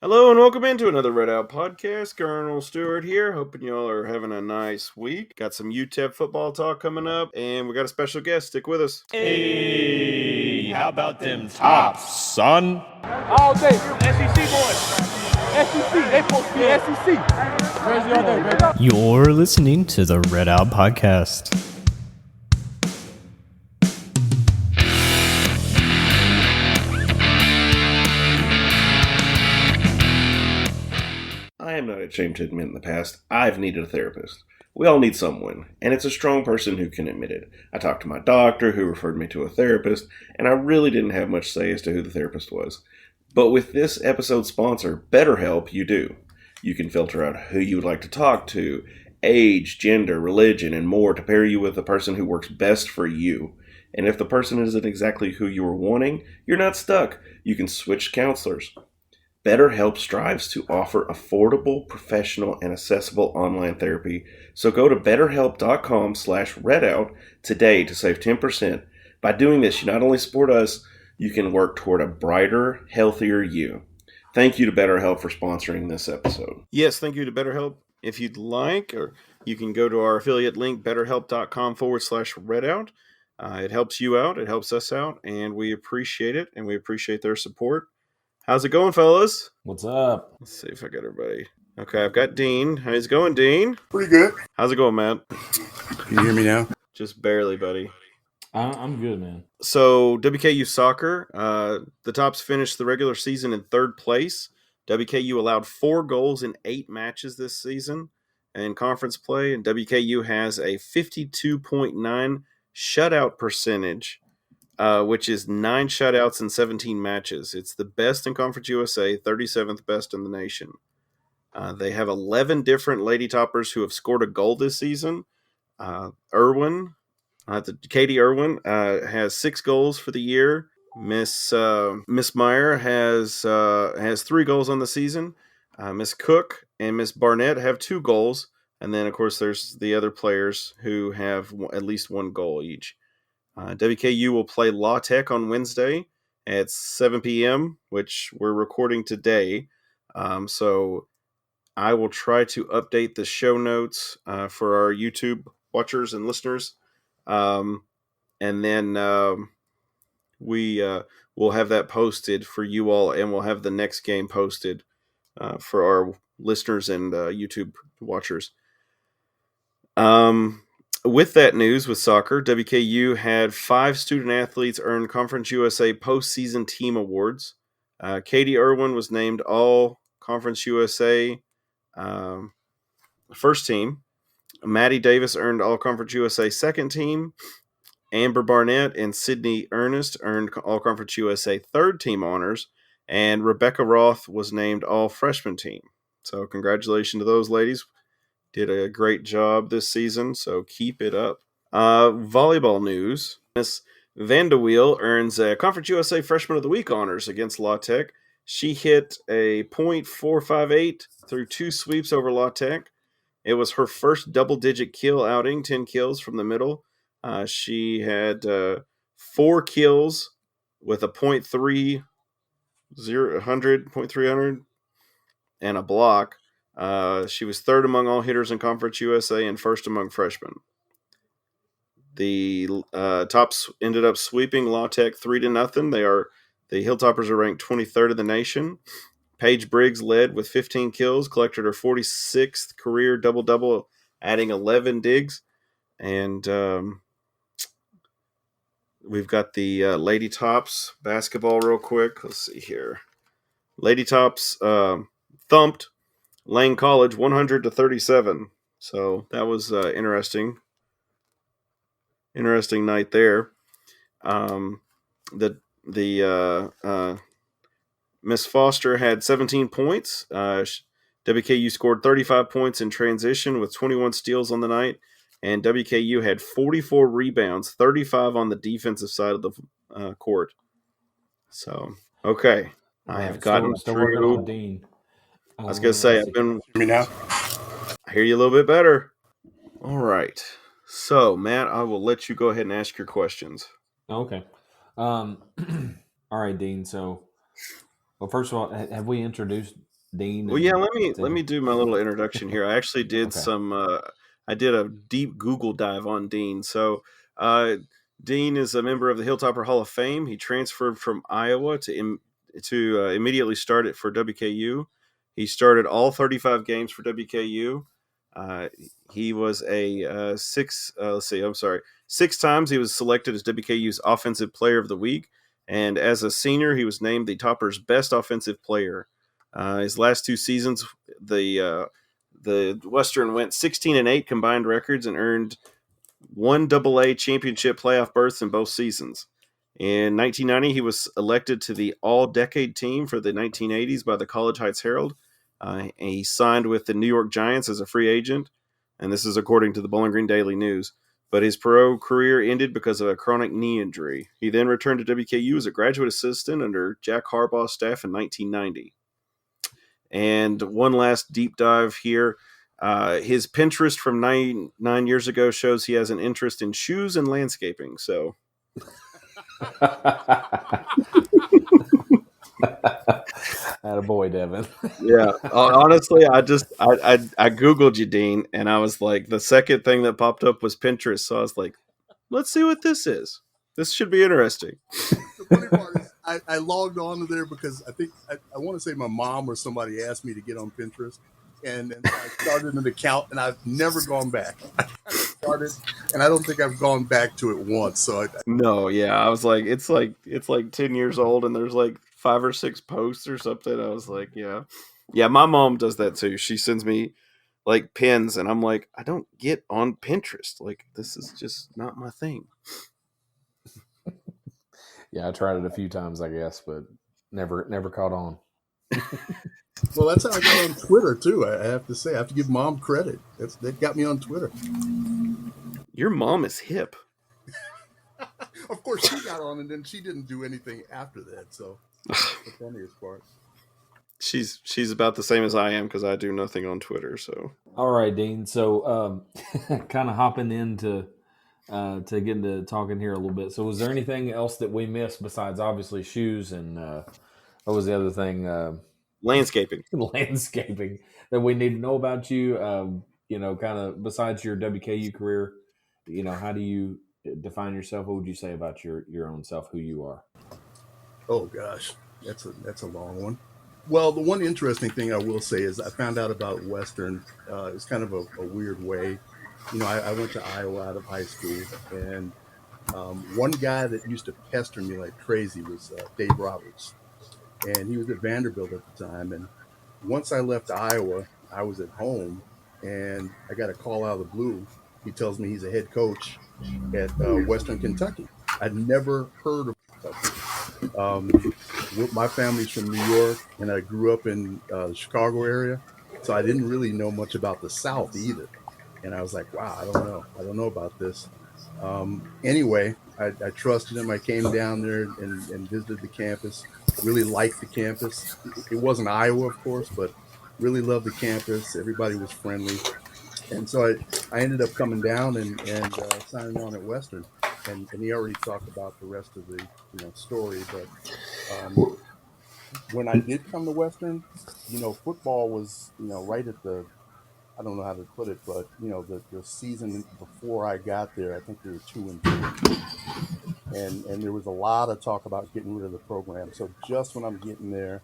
Hello and welcome into another Red Out podcast. Colonel Stewart here. Hoping y'all are having a nice week. Got some UTEP football talk coming up, and we got a special guest. Stick with us. Hey, how about them tops, son? All day, SEC boys. SEC, they supposed to be SEC. Crazy all day, baby. You're listening to the Red Out Podcast. I am not ashamed to admit in the past, I've needed a therapist. We all need someone, and it's a strong person who can admit it. I talked to my doctor, who referred me to a therapist, and I really didn't have much say as to who the therapist was. But with this episode's sponsor, Betterhelp, you do. You can filter out who you would like to talk to, age, gender, religion, and more to pair you with the person who works best for you. And if the person isn't exactly who you were wanting, you're not stuck. You can switch counselors. BetterHelp strives to offer affordable, professional, and accessible online therapy. So go to betterhelp.com/redout today to save 10%. By doing this, you not only support us, you can work toward a brighter, healthier you. Thank you to BetterHelp for sponsoring this episode. Yes, thank you to BetterHelp. If you'd like, or you can go to our affiliate link, betterhelp.com/redout. It helps you out, it helps us out, and we appreciate it, and we appreciate their support. How's it going, fellas? What's up? Let's see if I got everybody. Okay, I've got Dean. How's it going, Dean? Pretty good. How's it going, Matt? Can you hear me now? Just barely, buddy. I'm good, man. So, WKU soccer, the Tops finished the regular season in third place. WKU allowed 4 goals in 8 matches this season in conference play, and WKU has a 52.9 shutout percentage, which is 9 shutouts in 17 matches. It's the best in Conference USA, 37th best in the nation. They have 11 different Lady Toppers who have scored a goal this season. Katie Irwin has 6 goals for the year. Miss Meyer has 3 goals on the season. Miss Cook and Miss Barnett have 2 goals. And then, of course, there's the other players who have at least 1 goal each. WKU will play La Tech on Wednesday at 7 p.m., which we're recording today. So I will try to update the show notes for our YouTube watchers and listeners. And then we will have that posted for you all, and we'll have the next game posted for our listeners and YouTube watchers. With that news with soccer, WKU had 5 student athletes earn Conference USA postseason team awards. Katie Irwin was named All Conference USA first team. Maddie Davis earned All Conference USA second team. Amber Barnett and Sydney Ernest earned All Conference USA third team honors. And Rebecca Roth was named All Freshman team. So congratulations to those ladies. Did a great job this season, so keep it up. Volleyball news. Miss Vanderweel earns a Conference USA Freshman of the Week honors against La Tech. She hit a .458 through 2 sweeps over La Tech. It was her first double-digit kill outing, 10 kills from the middle. She had 4 kills with a .300 and a block. She was third among all hitters in Conference USA and first among freshmen. The Tops ended up sweeping La Tech 3-0. The Hilltoppers are ranked 23rd in the nation. Paige Briggs led with 15 kills, collected her 46th career double-double, adding 11 digs. And we've got the Lady Tops basketball real quick. Let's see here. Lady Tops thumped Lane College 100-37. So that was interesting. Interesting night there. The Miss Foster had 17 points. WKU scored 35 points in transition with 21 steals on the night, and WKU had 44 rebounds, 35 on the defensive side of the court. So, okay, I have gotten still through. Working on Dean. I was gonna say I've been. Hear me now? I hear you a little bit better. All right. So, Matt, I will let you go ahead and ask your questions. Okay. All right, Dean. So, well, first of all, have we introduced Dean? Well, yeah. Let me do my little introduction here. I actually did Okay. I did a deep Google dive on Dean. So, uh, Dean is a member of the Hilltopper Hall of Fame. He transferred from Iowa to immediately start it for WKU. He started all 35 games for WKU. Uh, he was a six. Let's see. I'm sorry. 6 times he was selected as WKU's Offensive Player of the Week, and as a senior, he was named the Topper's Best Offensive Player. His last 2 seasons, the Western went 16-8 combined records and earned one AA championship playoff berths in both seasons. In 1990, he was elected to the All-Decade Team for the 1980s by the College Heights Herald. He signed with the New York Giants as a free agent, and this is according to the Bowling Green Daily News. But his pro career ended because of a chronic knee injury. He then returned to WKU as a graduate assistant under Jack Harbaugh's staff in 1990. And one last deep dive here. His Pinterest from nine years ago shows he has an interest in shoes and landscaping. So, Attaboy, Devin. yeah, honestly, I googled you, Dean, and I was like, the second thing that popped up was Pinterest. So I was like, let's see what this is. This should be interesting. The funny part is I logged on to there because I want to say my mom or somebody asked me to get on Pinterest, and so I started an account, and I've never gone back. I started, and I don't think I've gone back to it once. So No, yeah, I was like, it's like 10 years old, and there's like 5 or 6 posts or something. I was like, yeah. My mom does that too. She sends me like pins, and I'm like, I don't get on Pinterest. Like, this is just not my thing. Yeah, I tried it a few times, I guess, but never caught on. well, that's how I got on Twitter too. I have to say, I have to give mom credit. That got me on Twitter. Your mom is hip. Of course, she got on, and then she didn't do anything after that. So that's the funniest part. She's about the same as I am because I do nothing on Twitter. So All right, Dean. So, kind of hopping into to get into talking here a little bit. So, was there anything else that we missed besides obviously shoes and what was the other thing? landscaping. Landscaping that we need to know about you. Kind of besides your WKU career, how do you define yourself? What would you say about your own self, who you are? Oh gosh, that's a long one. Well, the one interesting thing I will say is I found out about Western. It's kind of a weird way. I went to Iowa out of high school, and one guy that used to pester me like crazy was Dave Roberts, and he was at Vanderbilt at the time. And once I left Iowa, I was at home, and I got a call out of the blue. He tells me he's a head coach at Western Kentucky. I'd never heard of Kentucky. My family's from New York, and I grew up in the Chicago area, so I didn't really know much about the South either. And I was like, wow, I don't know about this. Anyway, I trusted him. I came down there and visited the campus. Really liked the campus. It wasn't Iowa, of course, but really loved the campus. Everybody was friendly. And so I ended up coming down and signing on at Western. And he already talked about the rest of the story. But when I did come to Western, football was right at the, I don't know how to put it, but the season before I got there, I think we were 2-2, and there was a lot of talk about getting rid of the program. So just when I'm getting there,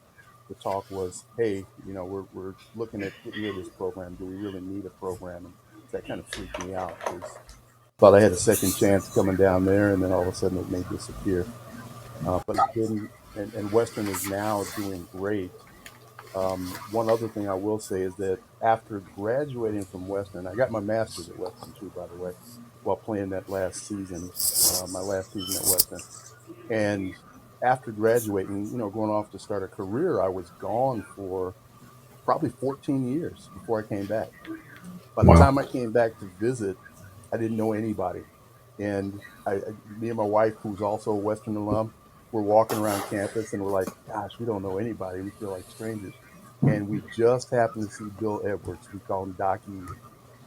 the talk was, hey, we're looking at getting rid of this program. Do we really need a program? And that kind of freaked me out because thought I had a second chance coming down there, and then all of a sudden it may disappear. But it didn't, and Western is now doing great. One other thing I will say is that after graduating from Western, I got my master's at Western too, by the way, while playing that last season, my last season at Western. And after graduating, going off to start a career, I was gone for probably 14 years before I came back. By the time I came back to visit, I didn't know anybody. And me and my wife, who's also a Western alum, we're walking around campus and we're like, gosh, we don't know anybody. We feel like strangers. And we just happened to see Bill Edwards. We call him Doc E.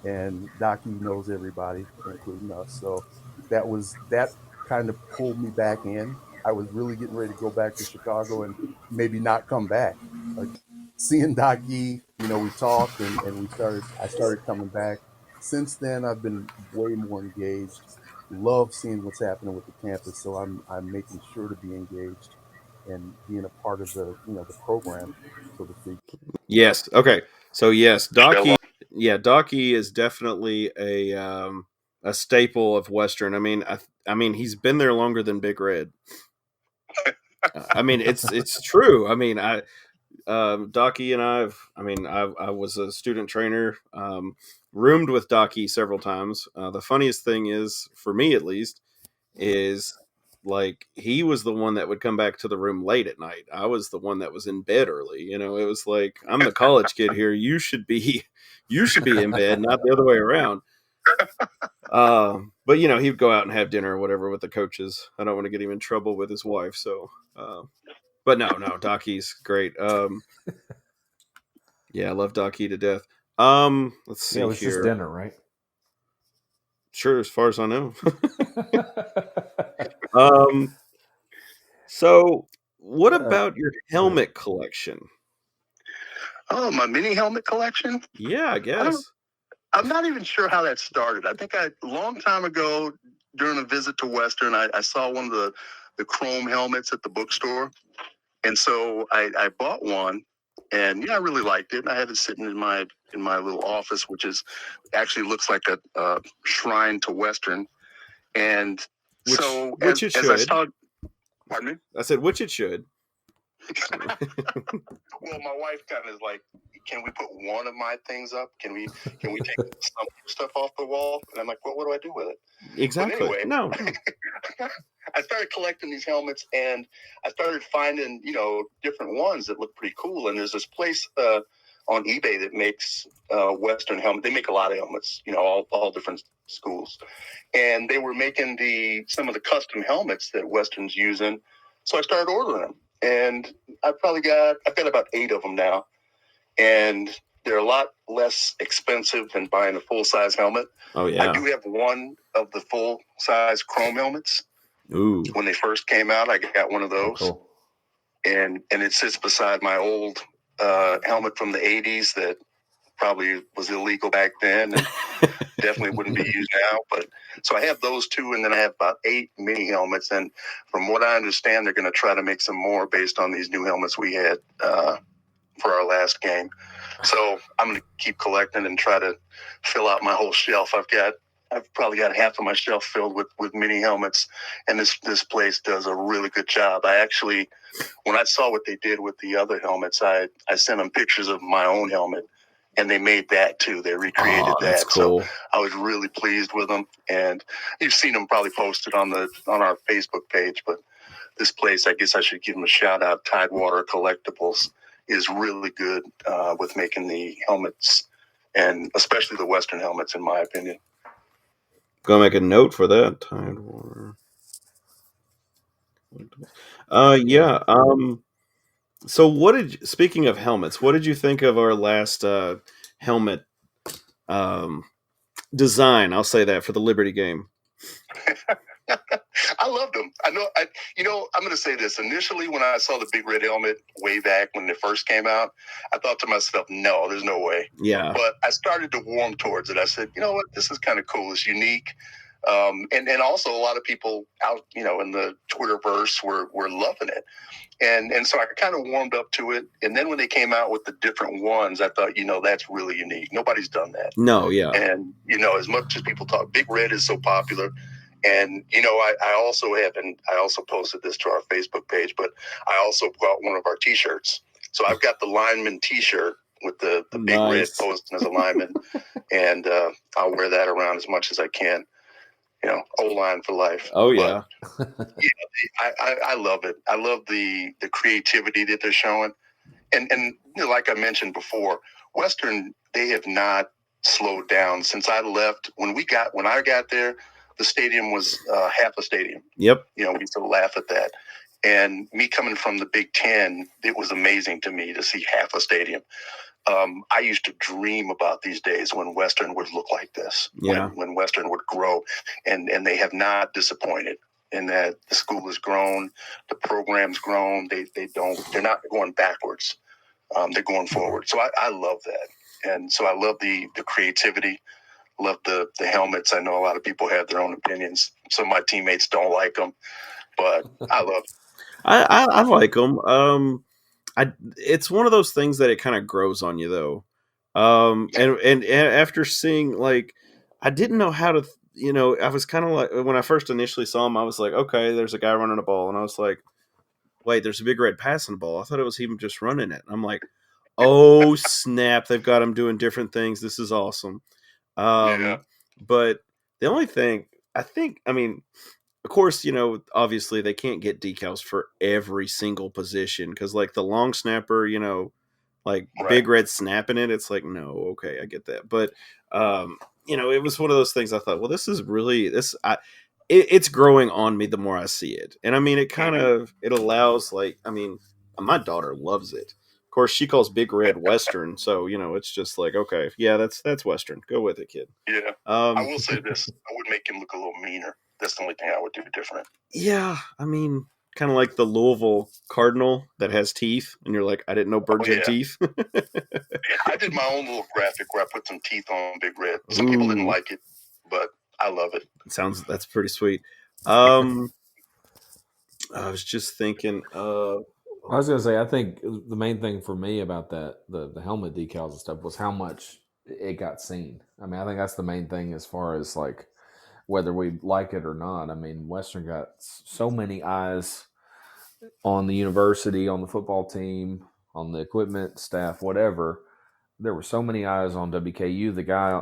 And Doc E knows everybody, including us. So that kind of pulled me back in. I was really getting ready to go back to Chicago and maybe not come back. seeing Doc Yee, we talked and I started coming back. Since then, I've been way more engaged. Love seeing what's happening with the campus, so I'm making sure to be engaged and being a part of the program, so to speak. Yes. Okay. So yes, Docky. Yeah, Docky is definitely a staple of Western. I mean, he's been there longer than Big Red. I mean, it's true. I mean, Docky and I was a student trainer, roomed with Docky several times. The funniest thing is, for me at least, is like he was the one that would come back to the room late at night. I was the one that was in bed early. It was like, I'm the college kid here. You should be in bed, not the other way around. But he'd go out and have dinner or whatever with the coaches. I don't want to get him in trouble with his wife. So, but no, Docky's great. Yeah, I love Docky to death. Let's see it was here. just dinner, right? Sure, as far as I know. So what about your helmet collection? Oh, my mini helmet collection? Yeah, I guess. I'm not even sure how that started. I think a long time ago during a visit to Western, I saw one of the chrome helmets at the bookstore. And so I bought one, and I really liked it. And I had it sitting in my little office, which actually looks like a shrine to Western. And which it should. I saw, pardon me? I said, which it should. Well, my wife kind of is like, can we put one of my things up? Can we take some stuff off the wall? And I'm like, well, what do I do with it? Exactly. But anyway, no. I started collecting these helmets, and I started finding, different ones that look pretty cool. And there's this place on eBay that makes Western helmets. They make a lot of helmets, all different schools. And they were making some of the custom helmets that Western's using. So I started ordering them. And I've got about 8 of them now. And they're a lot less expensive than buying a full-size helmet. Oh, yeah. I do have one of the full-size chrome helmets. Ooh. When they first came out, I got one of those. Oh, cool. And it sits beside my old helmet from the 80s that probably was illegal back then and definitely wouldn't be used now. But so I have those 2, and then I have about 8 mini helmets. And from what I understand, they're going to try to make some more based on these new helmets we had for our last game. So I'm going to keep collecting and try to fill out my whole shelf. I've probably got half of my shelf filled with mini helmets, and this place does a really good job. I actually, when I saw what they did with the other helmets, I sent them pictures of my own helmet, and they made that too. They recreated that. Cool. So I was really pleased with them, and you've seen them probably posted on our Facebook page. But this place, I guess I should give them a shout out. Tidewater Collectibles is really good with making the helmets, and especially the Western helmets, in my opinion. Go make a note for that. Tidewater. Yeah. So speaking of helmets, what did you think of our last helmet design? I'll say that for the Liberty game. I loved them. I'm going to say this. Initially, when I saw the big red helmet way back when it first came out, I thought to myself, no, there's no way. Yeah. But I started to warm towards it. I said, you know what? This is kind of cool. It's unique. And also a lot of people out, in the Twitterverse were loving it. And so I kind of warmed up to it. And then when they came out with the different ones, I thought, that's really unique. Nobody's done that. No, yeah. And, as much as people talk, Big Red is so popular. And, I also posted this to our Facebook page, but I also got one of our T-shirts. So I've got the lineman T-shirt with the Big Red posting as a lineman. And I'll wear that around as much as I can. O-line for life. Oh, yeah. But, I love it. I love the creativity that they're showing. And like I mentioned before, Western, they have not slowed down since I left. When I got there, the stadium was half a stadium. Yep. We used to laugh at that. And me coming from the Big Ten, it was amazing to me to see half a stadium. I used to dream about these days when Western would look like this, when Western would grow, and they have not disappointed in that the school has grown, the program's grown. They're not going backwards. they're going forward. So I love that. And so I love the creativity, love the helmets. I know a lot of people have their own opinions. Some of my teammates don't like them, but I love it. I like them. It's one of those things that it kind of grows on you though. And after seeing, like, I didn't know how to, I was kind of like, when I first initially saw him, I was like, okay, there's a guy running a ball, and I was like, wait, there's a big red passing the ball. I thought it was him just running it. And I'm like, oh snap, they've got him doing different things. This is awesome. But the only thing I mean, of course, obviously they can't get decals for every single position because, like, the long snapper, like Big Red snapping it, it's like, no, okay, I get that. But, it was one of those things I thought, well, this is really, it's growing on me the more I see it. And I mean, it allows, like, I mean, my daughter loves it. Of course, she calls Big Red Western. So, it's just like, okay, yeah, that's Western. Go with it, kid. Yeah. I will say this. I would make him look a little meaner. That's the only thing I would do different. Yeah. I mean, kind of like the Louisville Cardinal that has teeth. And you're like, I didn't know birds had teeth. I did my own little graphic where I put some teeth on Big Red. Some people didn't like it, but I love it. That's pretty sweet. I was just thinking. I was going to say, I think the main thing for me about that, the helmet decals and stuff, was how much it got seen. I mean, I think that's the main thing as far as, like, whether we like it or not. I mean, Western got so many eyes on the university, on the football team, on the equipment staff, whatever. There were so many eyes on WKU. The guy,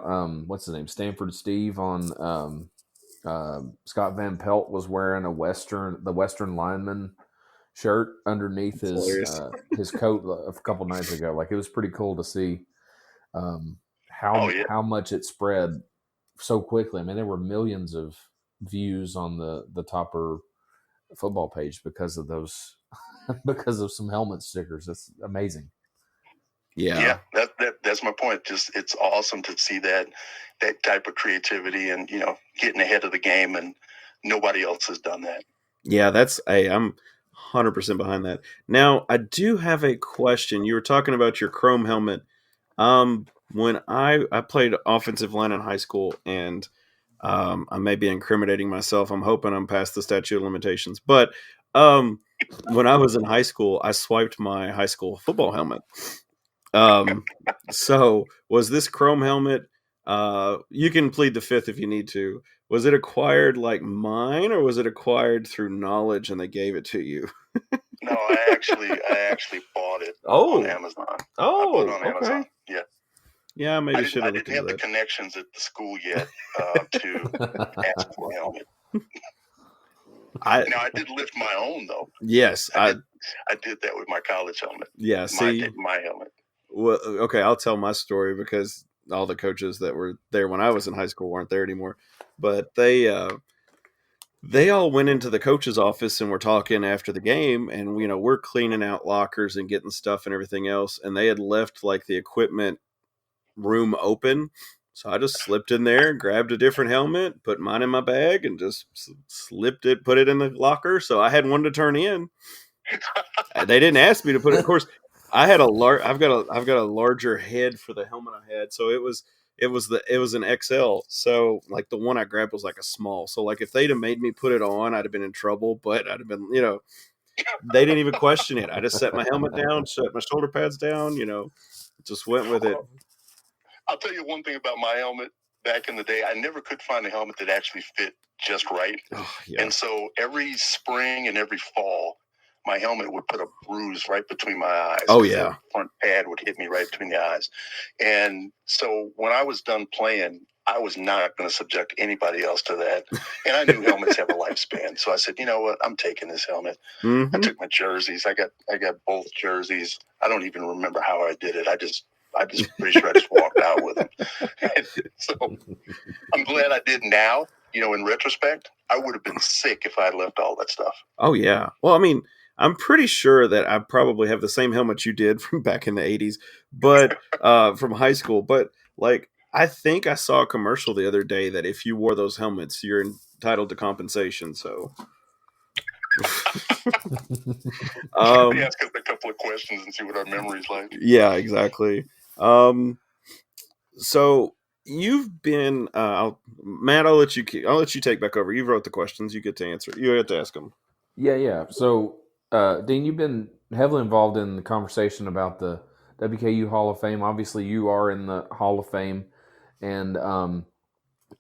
what's his name, Stanford Steve on Scott Van Pelt was wearing the Western lineman shirt underneath his coat a couple nights ago. Like, it was pretty cool to see how much it spread so quickly. I mean, there were millions of views on the Topper football page because of those, because of some helmet stickers. That's amazing. Yeah, that's my point. Just, it's awesome to see that type of creativity and, getting ahead of the game, and nobody else has done that. Yeah, I'm 100% behind that. Now, I do have a question. You were talking about your chrome helmet. When I played offensive line in high school, and I may be incriminating myself. I'm hoping I'm past the statute of limitations. But when I was in high school, I swiped my high school football helmet. So was this chrome helmet? You can plead the fifth if you need to. Was it acquired like mine, or was it acquired through knowledge and they gave it to you? No, I actually bought it on Amazon. Oh, I bought it on Amazon. Yeah. Yeah, maybe I didn't have the connections at the school yet to ask for a helmet. Now, I did lift my own, though. Yes, I did that with my college helmet. Yeah, my helmet. Well, okay, I'll tell my story because all the coaches that were there when I was in high school weren't there anymore. But they all went into the coach's office and were talking after the game, and we're cleaning out lockers and getting stuff and everything else, and they had left like the equipment room open. So I just slipped in there, grabbed a different helmet, put mine in my bag, and just put it in the locker. So I had one to turn in. They didn't ask me to put it. Of course, I had I've got a larger head for the helmet I had, so it was an XL. So like the one I grabbed was like a small. So like if they'd have made me put it on, I'd have been in trouble. But I'd have been, they didn't even question it. I just set my helmet down, set my shoulder pads down, just went with it. I'll tell you one thing about my helmet. Back in the day, I never could find a helmet that actually fit just right. Oh, yeah. And so every spring and every fall, my helmet would put a bruise right between my eyes. Oh, yeah. The front pad would hit me right between the eyes. And so when I was done playing, I was not going to subject anybody else to that. And I knew helmets have a lifespan. So I said, you know what? I'm taking this helmet. Mm-hmm. I took my jerseys. I got both jerseys. I don't even remember how I did it. I just pretty sure I just walked out with them. So I'm glad I did now. In retrospect, I would have been sick if I had left all that stuff. Oh, yeah. Well, I mean, I'm pretty sure that I probably have the same helmet you did from back in the 80s, but from high school. But like, I think I saw a commercial the other day that if you wore those helmets, you're entitled to compensation. So Ask us a couple of questions and see what our memory's like. Yeah, exactly. So you've been, Matt. I'll let you take back over. You wrote the questions. You get to answer. You get to ask them. Yeah. So, Dean, you've been heavily involved in the conversation about the WKU Hall of Fame. Obviously, you are in the Hall of Fame, and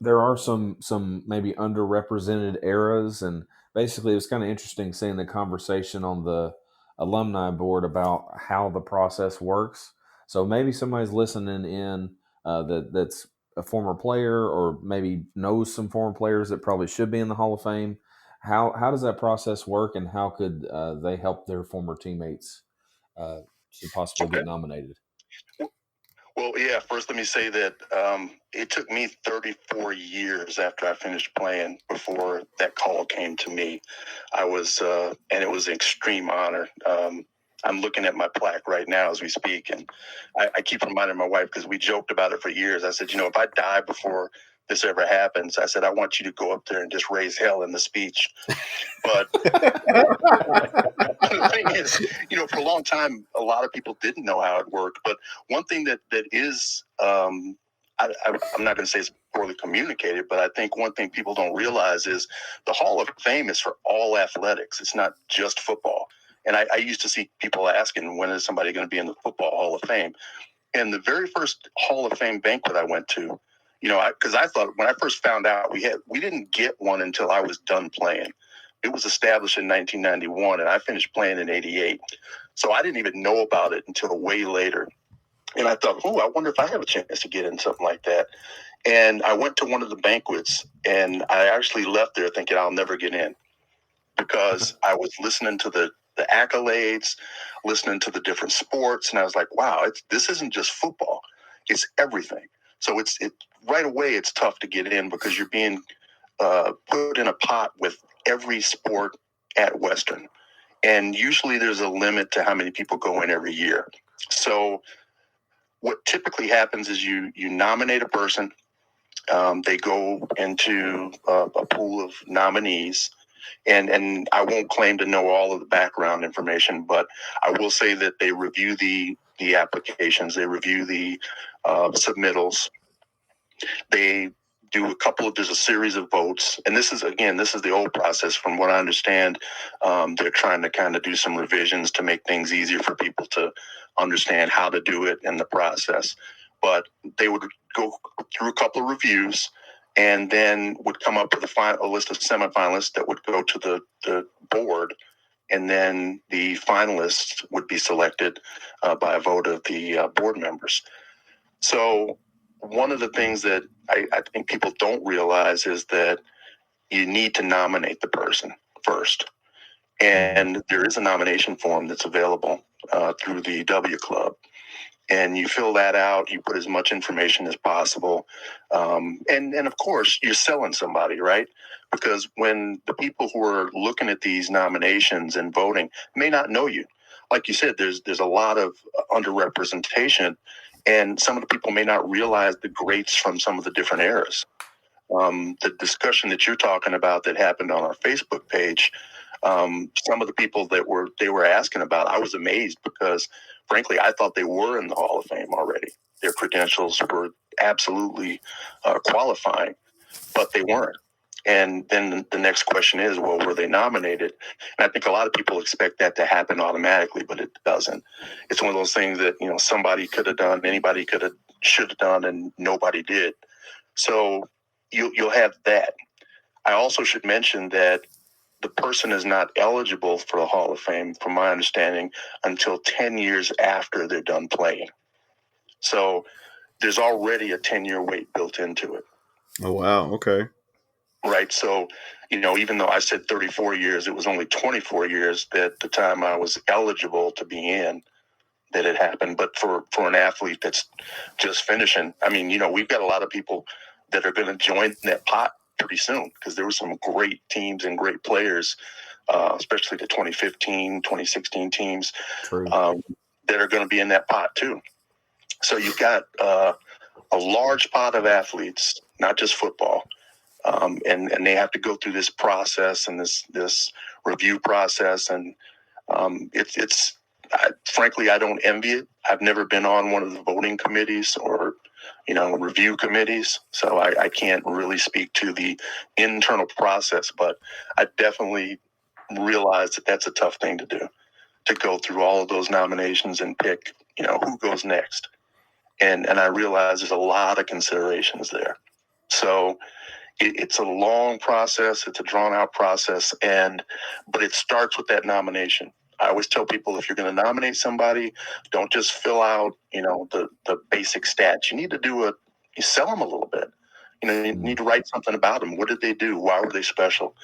there are some maybe underrepresented eras, and basically it was kind of interesting seeing the conversation on the alumni board about how the process works. So maybe somebody's listening in that's a former player, or maybe knows some former players that probably should be in the Hall of Fame. How does that process work, and how could they help their former teammates to possibly get nominated? Well, yeah, first let me say that it took me 34 years after I finished playing before that call came to me. I was, and it was an extreme honor. I'm looking at my plaque right now as we speak, and I keep reminding my wife, because we joked about it for years. I said, if I die before this ever happens, I said, I want you to go up there and just raise hell in the speech. But the thing is, for a long time, a lot of people didn't know how it worked. But one thing that is, I'm not going to say it's poorly communicated, but I think one thing people don't realize is the Hall of Fame is for all athletics. It's not just football. And I used to see people asking, when is somebody going to be in the Football Hall of Fame? And the very first Hall of Fame banquet I went to, because I thought, when I first found out we didn't get one until I was done playing. It was established in 1991, and I finished playing in 88. So I didn't even know about it until way later. And I thought, I wonder if I have a chance to get in something like that. And I went to one of the banquets, and I actually left there thinking I'll never get in, because I was listening to the accolades, listening to the different sports, and I was like, wow, this isn't just football. It's everything. So it right away, it's tough to get in, because you're being put in a pot with every sport at Western. And usually there's a limit to how many people go in every year. So what typically happens is you nominate a person. They go into a pool of nominees. And I won't claim to know all of the background information, but I will say that they review the applications. They review the submittals. They do there's a series of votes. And this is the old process. From what I understand, they're trying to kind of do some revisions to make things easier for people to understand how to do it in the process. But they would go through a couple of reviews, and then would come up with a list of semifinalists that would go to the board. And then the finalists would be selected by a vote of the board members. So one of the things that I think people don't realize is that you need to nominate the person first. And there is a nomination form that's available through the W Club. And you fill that out, you put as much information as possible. And of course, you're selling somebody, right? Because when the people who are looking at these nominations and voting may not know you, like you said, there's a lot of underrepresentation. And some of the people may not realize the greats from some of the different eras. The discussion that you're talking about that happened on our Facebook page, some of the people that they were asking about, I was amazed, because frankly, I thought they were in the Hall of Fame already. Their credentials were absolutely qualifying, but they weren't. And then the next question is, well, were they nominated? And I think a lot of people expect that to happen automatically, but it doesn't. It's one of those things that, somebody could have done, anybody should have done, and nobody did. So you'll have that. I also should mention that the person is not eligible for the Hall of Fame, from my understanding, until 10 years after they're done playing. So there's already a 10-year wait built into it. Oh, wow. Okay. Right. So, even though I said 34 years, it was only 24 years that the time I was eligible to be in that it happened. But for an athlete that's just finishing, we've got a lot of people that are going to join that pot pretty soon, because there were some great teams and great players, especially the 2015, 2016 teams, that are going to be in that pot too. So you've got a large pot of athletes, not just football. And they have to go through this process and this review process, and frankly, I don't envy it. I've never been on one of the voting committees or review committees, so I can't really speak to the internal process, but I definitely realize that that's a tough thing to do, to go through all of those nominations and pick who goes next, and I realize there's a lot of considerations there. So it's a long process, it's a drawn out process, but it starts with that nomination. I always tell people, if you're going to nominate somebody, don't just fill out, the basic stats. You need to you sell them a little bit. You need to write something about them. What did they do? Why were they special?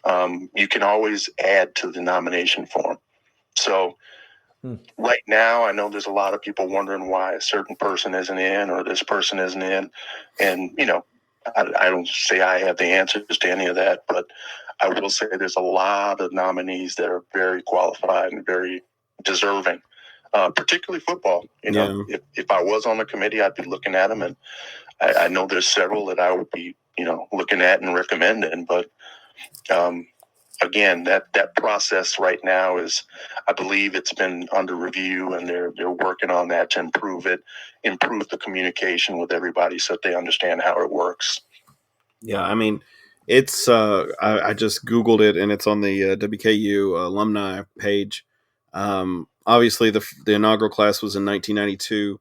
You can always add to the nomination form. So right now, I know there's a lot of people wondering why a certain person isn't in or this person isn't in. And, I don't say I have the answers to any of that, but I will say there's a lot of nominees that are very qualified and very deserving, particularly football. If I was on the committee, I'd be looking at them, and I know there's several that I would be, looking at and recommending. But again, that process right now is, I believe it's been under review, and they're working on that to improve the communication with everybody so that they understand how it works. Yeah, I mean, it's I just Googled it, and it's on the WKU alumni page. Obviously, the inaugural class was in 1992,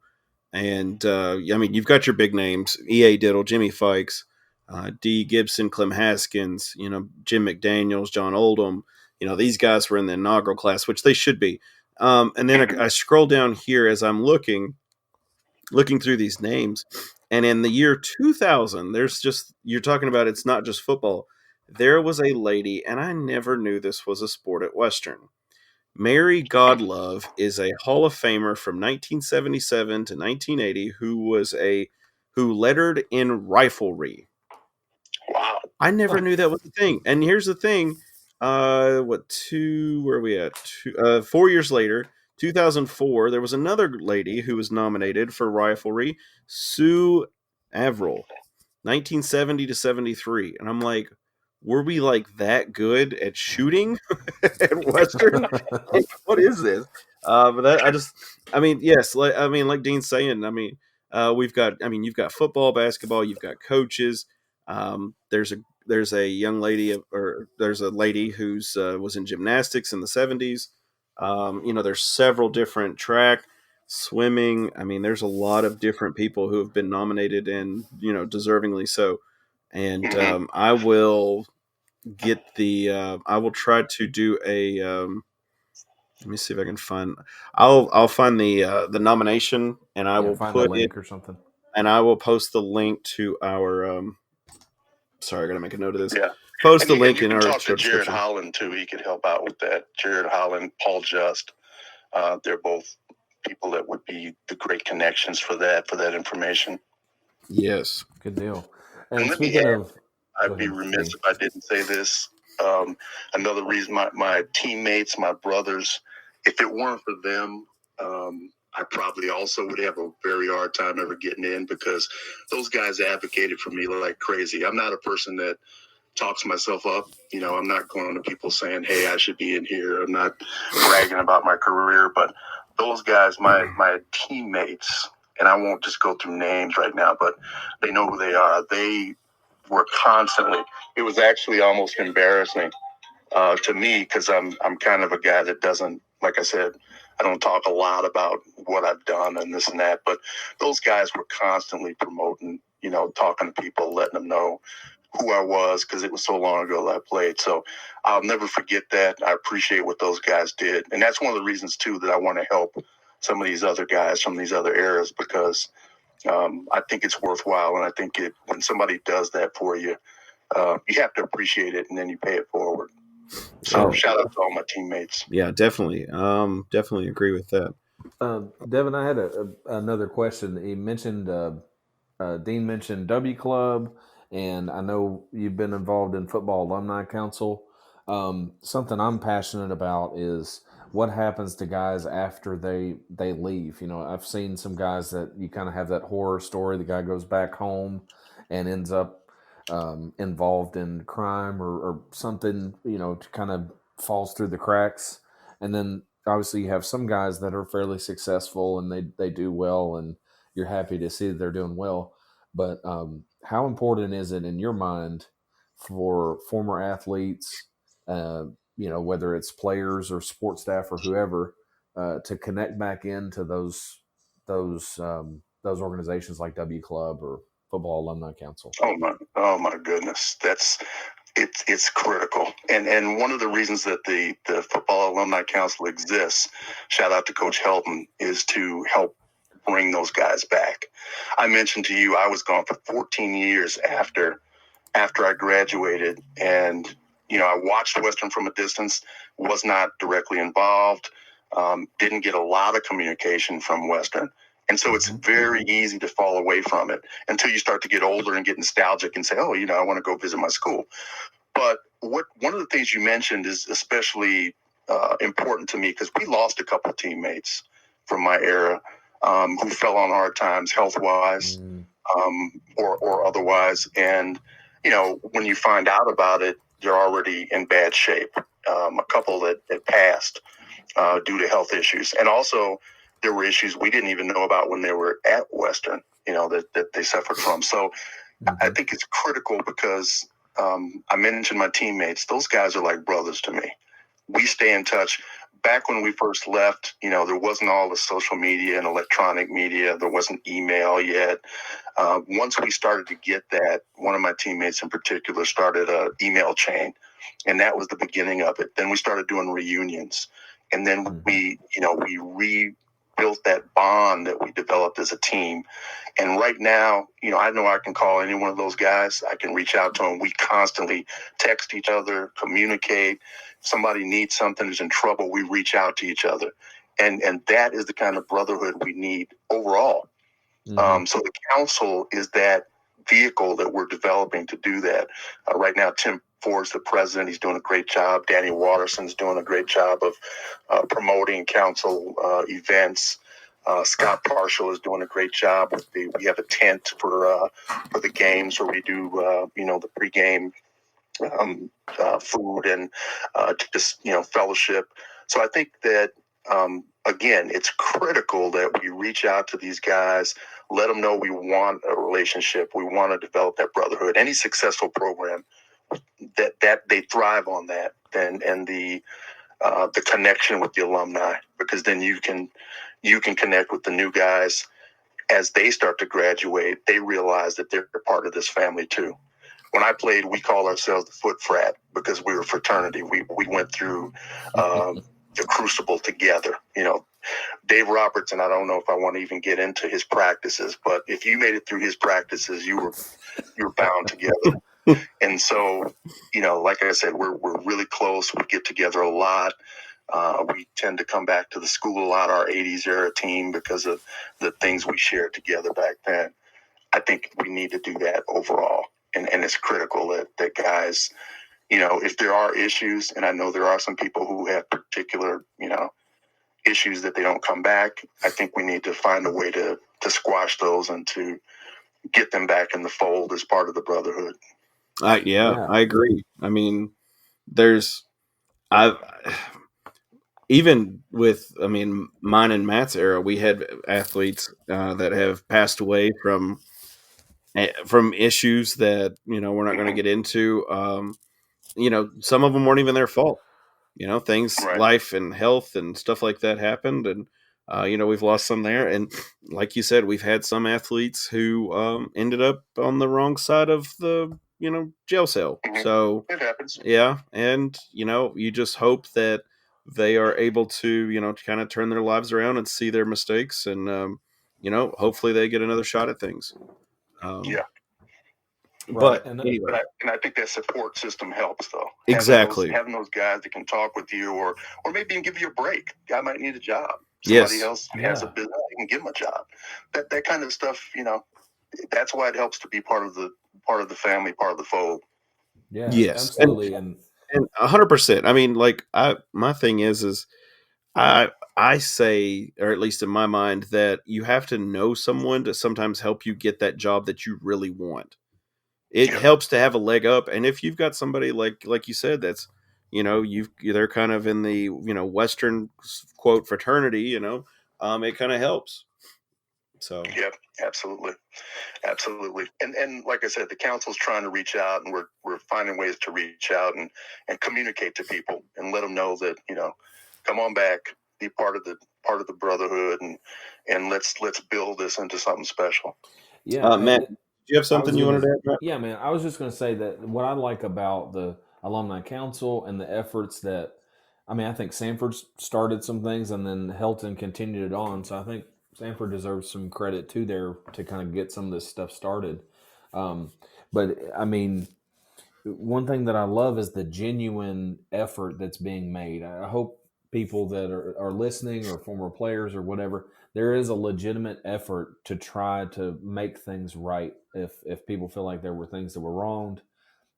and I mean, you've got your big names: E.A. Diddle, Jimmy Fikes, D. Gibson, Clem Haskins, Jim McDaniels, John Oldham. These guys were in the inaugural class, which they should be. And then I scroll down here as I'm looking through these names, and in the year 2000, you're talking about, it's not just football. There was a lady, and I never knew this was a sport at Western. Mary Godlove is a Hall of Famer from 1977 to 1980 who lettered in riflery. Wow. I never knew that was a thing. And here's the thing. Where are we at? 4 years later, 2004, there was another lady who was nominated for riflery, Sue Averill, 1970 to 73. And I'm like, were we like that good at shooting at Western? What is this? But that yes, like Dean's saying, you've got football, basketball, you've got coaches. There's a young lady, or there's a lady who's was in gymnastics in the 70s. There's several different track, swimming. I mean, there's a lot of different people who have been nominated, and deservingly so. And I will try to do a. Let me see if I can find. I'll find the nomination, and I will find put a link it, or something, and I will post the link to our. Sorry, I got to make a note of this. Yeah. Post the link in our talk to Jared description. Holland too. He could help out with that. Jared Holland, Paul Just. They're both people that would be the great connections for that information. Yes. Good deal. And speaking of, I'd be remiss if I didn't say this. Another reason my teammates, my brothers, if it weren't for them, I probably also would have a very hard time ever getting in, because those guys advocated for me like crazy. I'm not a person that talks myself up. I'm not going to people saying, hey, I should be in here. I'm not bragging about my career, but those guys, my teammates, and I won't just go through names right now, but they know who they are. They were constantly, it was actually almost embarrassing to me, because I'm kind of a guy that doesn't, like I said, I don't talk a lot about what I've done and this and that, but those guys were constantly promoting, talking to people, letting them know who I was, because it was so long ago that I played. So I'll never forget that. I appreciate what those guys did. And that's one of the reasons, too, that I want to help some of these other guys from these other eras, because I think it's worthwhile. And I think when somebody does that for you, you have to appreciate it, and then you pay it forward. So shout out to all my teammates. Yeah, definitely. Definitely agree with that. Devin, I had another question. He mentioned, Dean mentioned W Club, and I know you've been involved in Football Alumni Council. Something I'm passionate about is what happens to guys after they leave. I've seen some guys that you kind of have that horror story. The guy goes back home and ends up involved in crime or something, to kind of falls through the cracks. And then obviously you have some guys that are fairly successful and they do well, and you're happy to see that they're doing well. But how important is it in your mind for former athletes, whether it's players or sports staff or whoever, to connect back into those organizations like W Club or Football Alumni Council? Oh my goodness, it's critical, and one of the reasons that the Football Alumni Council exists, shout out to Coach Helton, is to help bring those guys back. I mentioned to you I was gone for 14 years after I graduated, and I watched Western from a distance, was not directly involved, didn't get a lot of communication from Western. And so it's very easy to fall away from it until you start to get older and get nostalgic and say, oh, I want to go visit my school. But one of the things you mentioned is especially important to me, because we lost a couple of teammates from my era who fell on hard times health-wise or otherwise. And, when you find out about it, they're already in bad shape. A couple that passed due to health issues. And also, there were issues we didn't even know about when they were at Western, that they suffered from. So I think it's critical because I mentioned my teammates. Those guys are like brothers to me. We stay in touch. Back when we first left, there wasn't all the social media and electronic media. There wasn't email yet. Once we started to get that, one of my teammates in particular started an email chain, and that was the beginning of it. Then we started doing reunions, and then we rebuilt that bond that we developed as a team. And right now, I know I can call any one of those guys. I can reach out to them. We constantly text each other, communicate. If somebody needs something, is in trouble, we reach out to each other. And that is the kind of brotherhood we need overall. So the council is that vehicle that we're developing to do that. Right now, Tim Ford's the president. He's doing a great job. Danny Watterson's doing a great job of promoting council events. Scott Parshall is doing a great job with we have a tent for the games where we do the pregame food and just fellowship. So I think that again, it's critical that we reach out to these guys, let them know we want a relationship, we want to develop that brotherhood. Any successful program that they thrive on that, and the connection with the alumni, because then you can connect with the new guys as they start to graduate. They realize that they're part of this family too. When I played, we called ourselves the Foot Frat because we were fraternity. We went through the crucible together. Dave Robertson, I don't know if I want to even get into his practices, but if you made it through his practices, you were bound together. And so, like I said, we're really close. We get together a lot. We tend to come back to the school a lot, our 80s era team, because of the things we shared together back then. I think we need to do that overall. And it's critical that guys, if there are issues, and I know there are some people who have particular, issues that they don't come back, I think we need to find a way to squash those and to get them back in the fold as part of the brotherhood. I agree. I mean, even with, mine and Matt's era, we had athletes that have passed away from issues that, we're not going to get into. Some of them weren't even their fault. Things, Right. Life and health and stuff like that happened. And, we've lost some there. And like you said, we've had some athletes who ended up on the wrong side of the, jail cell. Mhm. So It happens. yeah. And, you just hope that they are able to, kind of turn their lives around and see their mistakes. And, hopefully they get another shot at things. Yeah. But And anyway, And I think that support system helps, though. Exactly. Having those guys that can talk with you, or maybe even give you a break. Guy might need a job. Yes. Somebody else has a business, they can give him a job. That kind of stuff, that's why it helps to be part of the family, part of the fold. yeah, Yes. absolutely. And 100%. I mean, like, my thing is I say, or at least in my mind, that you have to know someone to sometimes help you get that job that you really want. It helps to have a leg up. And if you've got somebody like you said, that's they're kind of in the Western quote fraternity. It kind of helps. So yep, absolutely. And like I said, the council's trying to reach out, and we're finding ways to reach out and communicate to people and let them know that come on back, be part of the brotherhood, and let's build this into something special. Yeah, Matt, do you have something you wanted to add, Matt? Yeah, man. I was just going to say that what I like about the alumni council and the efforts that, I think Sanford started some things and then Helton continued it on. So I think Sanford deserves some credit too there to kind of get some of this stuff started. But one thing that I love is the genuine effort that's being made. I hope people that are listening or former players or whatever, there is a legitimate effort to try to make things right. If people feel like there were things that were wronged,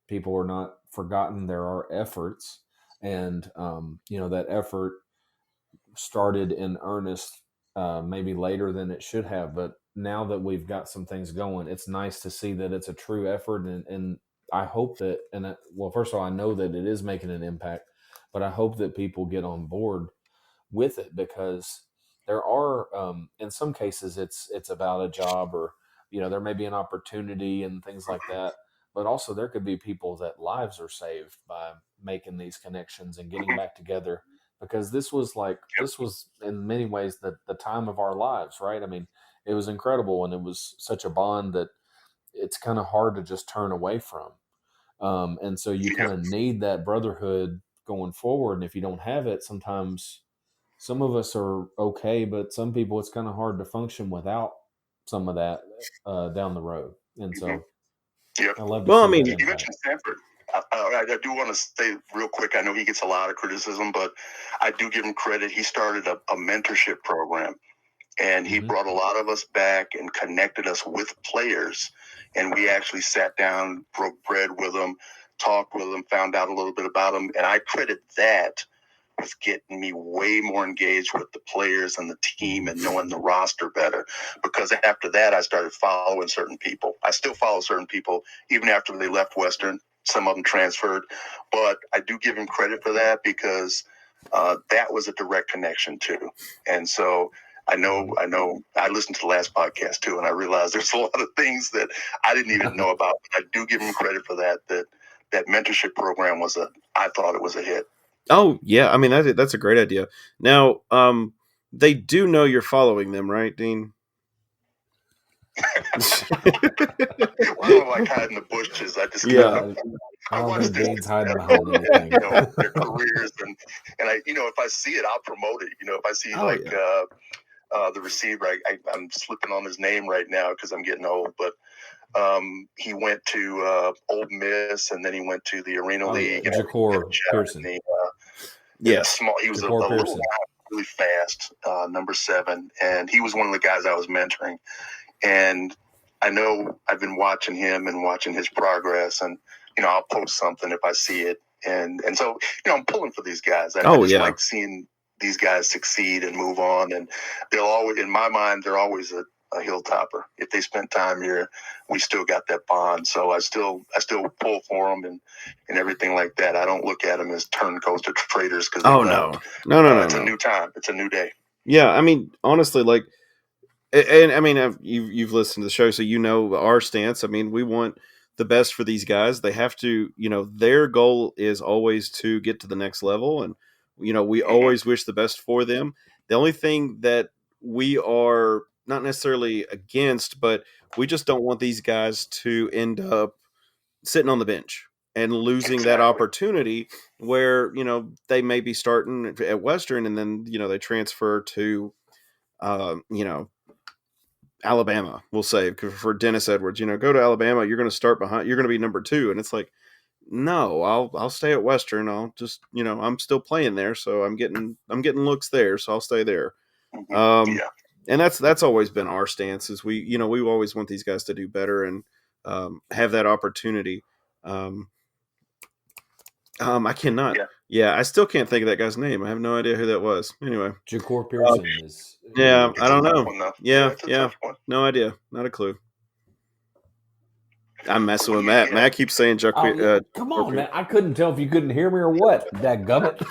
people are not forgotten. There are efforts, and that effort started in earnest maybe later than it should have. But now that we've got some things going, it's nice to see that it's a true effort, and I hope that, first of all, I know that it is making an impact, but I hope that people get on board with it, because there are, in some cases, it's about a job, or there may be an opportunity and things like that, but also there could be people that lives are saved by making these connections and getting back together, because this was in many ways the time of our lives, right? It was incredible, and it was such a bond that it's kind of hard to just turn away from. And so you kind of need that brotherhood going forward. And if you don't have it, sometimes some of us are okay, but some people, it's kind of hard to function without some of that down the road. And so I love to see that. You mentioned Stanford. I do want to say real quick, I know he gets a lot of criticism, but I do give him credit. He started a mentorship program, and he brought a lot of us back and connected us with players. And we actually sat down, broke bread with them, talked with them, found out a little bit about them. And I credit that with getting me way more engaged with the players and the team and knowing the roster better. Because after that, I started following certain people. I still follow certain people, even after they left Western. Some of them transferred. But I do give him credit for that, because that was a direct connection too. And so I know. I listened to the last podcast too, and I realized there's a lot of things that I didn't even know about. I do give him credit for that. That mentorship program I thought it was a hit. Oh yeah, that's a great idea. Now, they do know you're following them, right, Dean? I don't like hiding the bushes. I just I don't think Dean's hiding behind anything. Their careers, and I, if I see it, I'll promote it. If I see the receiver, I'm slipping on his name right now because I'm getting old, but he went to Ole Miss, and then he went to the Arena League. Ja'Cour Pearson. Small. He was a little guy, really fast, number 7, and he was one of the guys I was mentoring. And I know I've been watching him and watching his progress, and I'll post something if I see it, and so I'm pulling for these guys. I just like seeing these guys succeed and move on, and they'll always, in my mind, they're always a hilltopper. If they spent time here, we still got that bond. So I still pull for them and everything like that. I don't look at them as turncoats or traitors because no. It's a new time. It's a new day. Yeah, honestly, and you've listened to the show, so our stance. We want the best for these guys. They have to, their goal is always to get to the next level, and we always wish the best for them. The only thing that we are not necessarily against, but we just don't want these guys to end up sitting on the bench and losing that opportunity where, they may be starting at Western and then, they transfer to, Alabama, we'll say, for Dennis Edwards, go to Alabama, you're going to start behind, you're going to be number 2. And it's like, no, I'll stay at Western. I'll just, I'm still playing there. So I'm getting looks there. So I'll stay there. And that's always been our stance, is we always want these guys to do better and have that opportunity. I cannot. Yeah, I still can't think of that guy's name. I have no idea who that was. Anyway, Ja'Cour Pearson is. Yeah, I don't know. Yeah, no idea, not a clue. I'm messing with Matt. Matt keeps saying Jaquez. Come on, man. I couldn't tell if you couldn't hear me or what. Dadgummit.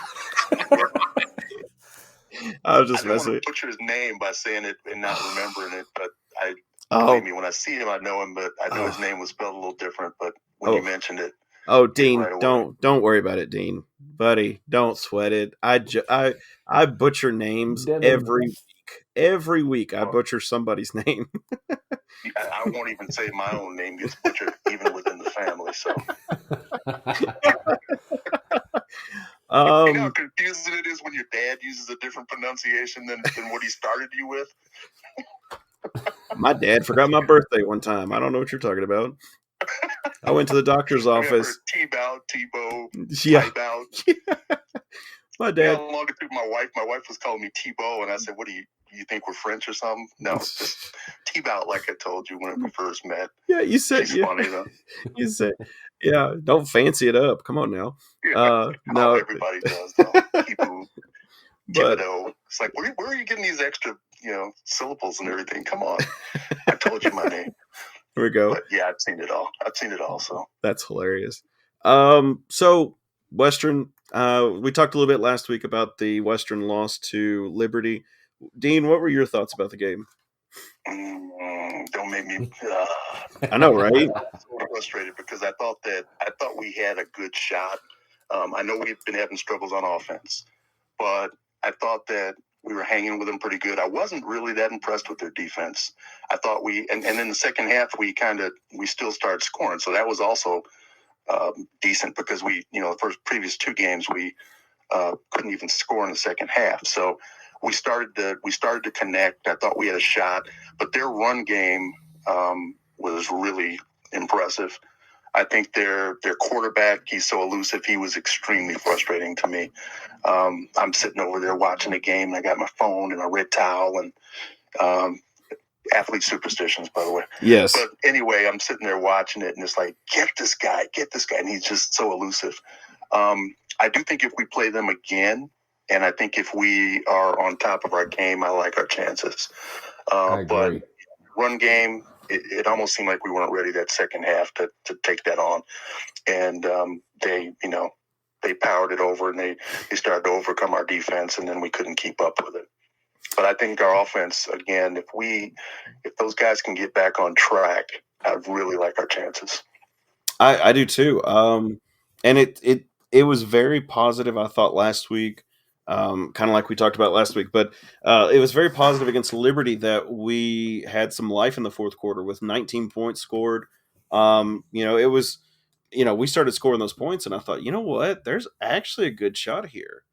I was just I didn't messing want with to butcher his name by saying it and not remembering it, but Oh, believe me, when I see him, I know him, but I know his name was spelled a little different. But when you mentioned it, Dean, right away. don't worry about it, Dean, buddy. Don't sweat it. I butcher names every week. Every week, I butcher somebody's name. I won't even say my own name gets butchered, even within the family. So, you know how confusing it is when your dad uses a different pronunciation than what he started you with. My dad forgot my birthday one time. I don't know what you're talking about. I went to the doctor's office. Tee-bout, Tebow, Yeah. Tiebout. My dad. Yeah, long ago, my wife was calling me Tebow, and I said, "What do you think we're French or something?" No, just Tee-bout, like I told you when we first met. Yeah, you said she's funny though. You said, yeah. Don't fancy it up. Come on now. No, everybody does though. But it's like, where are you getting these extra, syllables and everything? Come on, I told you my name. Here we go. But yeah, I've seen it all. So that's hilarious. So Western, we talked a little bit last week about the Western loss to Liberty. Dean, what were your thoughts about the game? Don't make me. I know, right? I was so frustrated because I thought we had a good shot. I know we've been having struggles on offense, but I thought that we were hanging with them pretty good. I wasn't really that impressed with their defense. I thought and in the second half we still started scoring, so that was also decent because the previous two games we couldn't even score in the second half. So we started to connect. I thought we had a shot, but their run game was really impressive. I think their quarterback, he's so elusive, he was extremely frustrating to me. I'm sitting over there watching the game, and I got my phone and a red towel and athlete superstitions, by the way. Yes. But anyway, I'm sitting there watching it, and it's like, get this guy, and he's just so elusive. I do think if we play them again, and I think if we are on top of our game, I like our chances. I agree. But run game, it almost seemed like we weren't ready that second half to take that on. And they powered it over, and they started to overcome our defense, and then we couldn't keep up with it. But I think our offense, again, if those guys can get back on track, I really like our chances. I do too. And it was very positive, I thought, last week. Kind of like we talked about last week, but it was very positive against Liberty that we had some life in the fourth quarter with 19 points scored. It was, we started scoring those points, and I thought, you know what, there's actually a good shot here.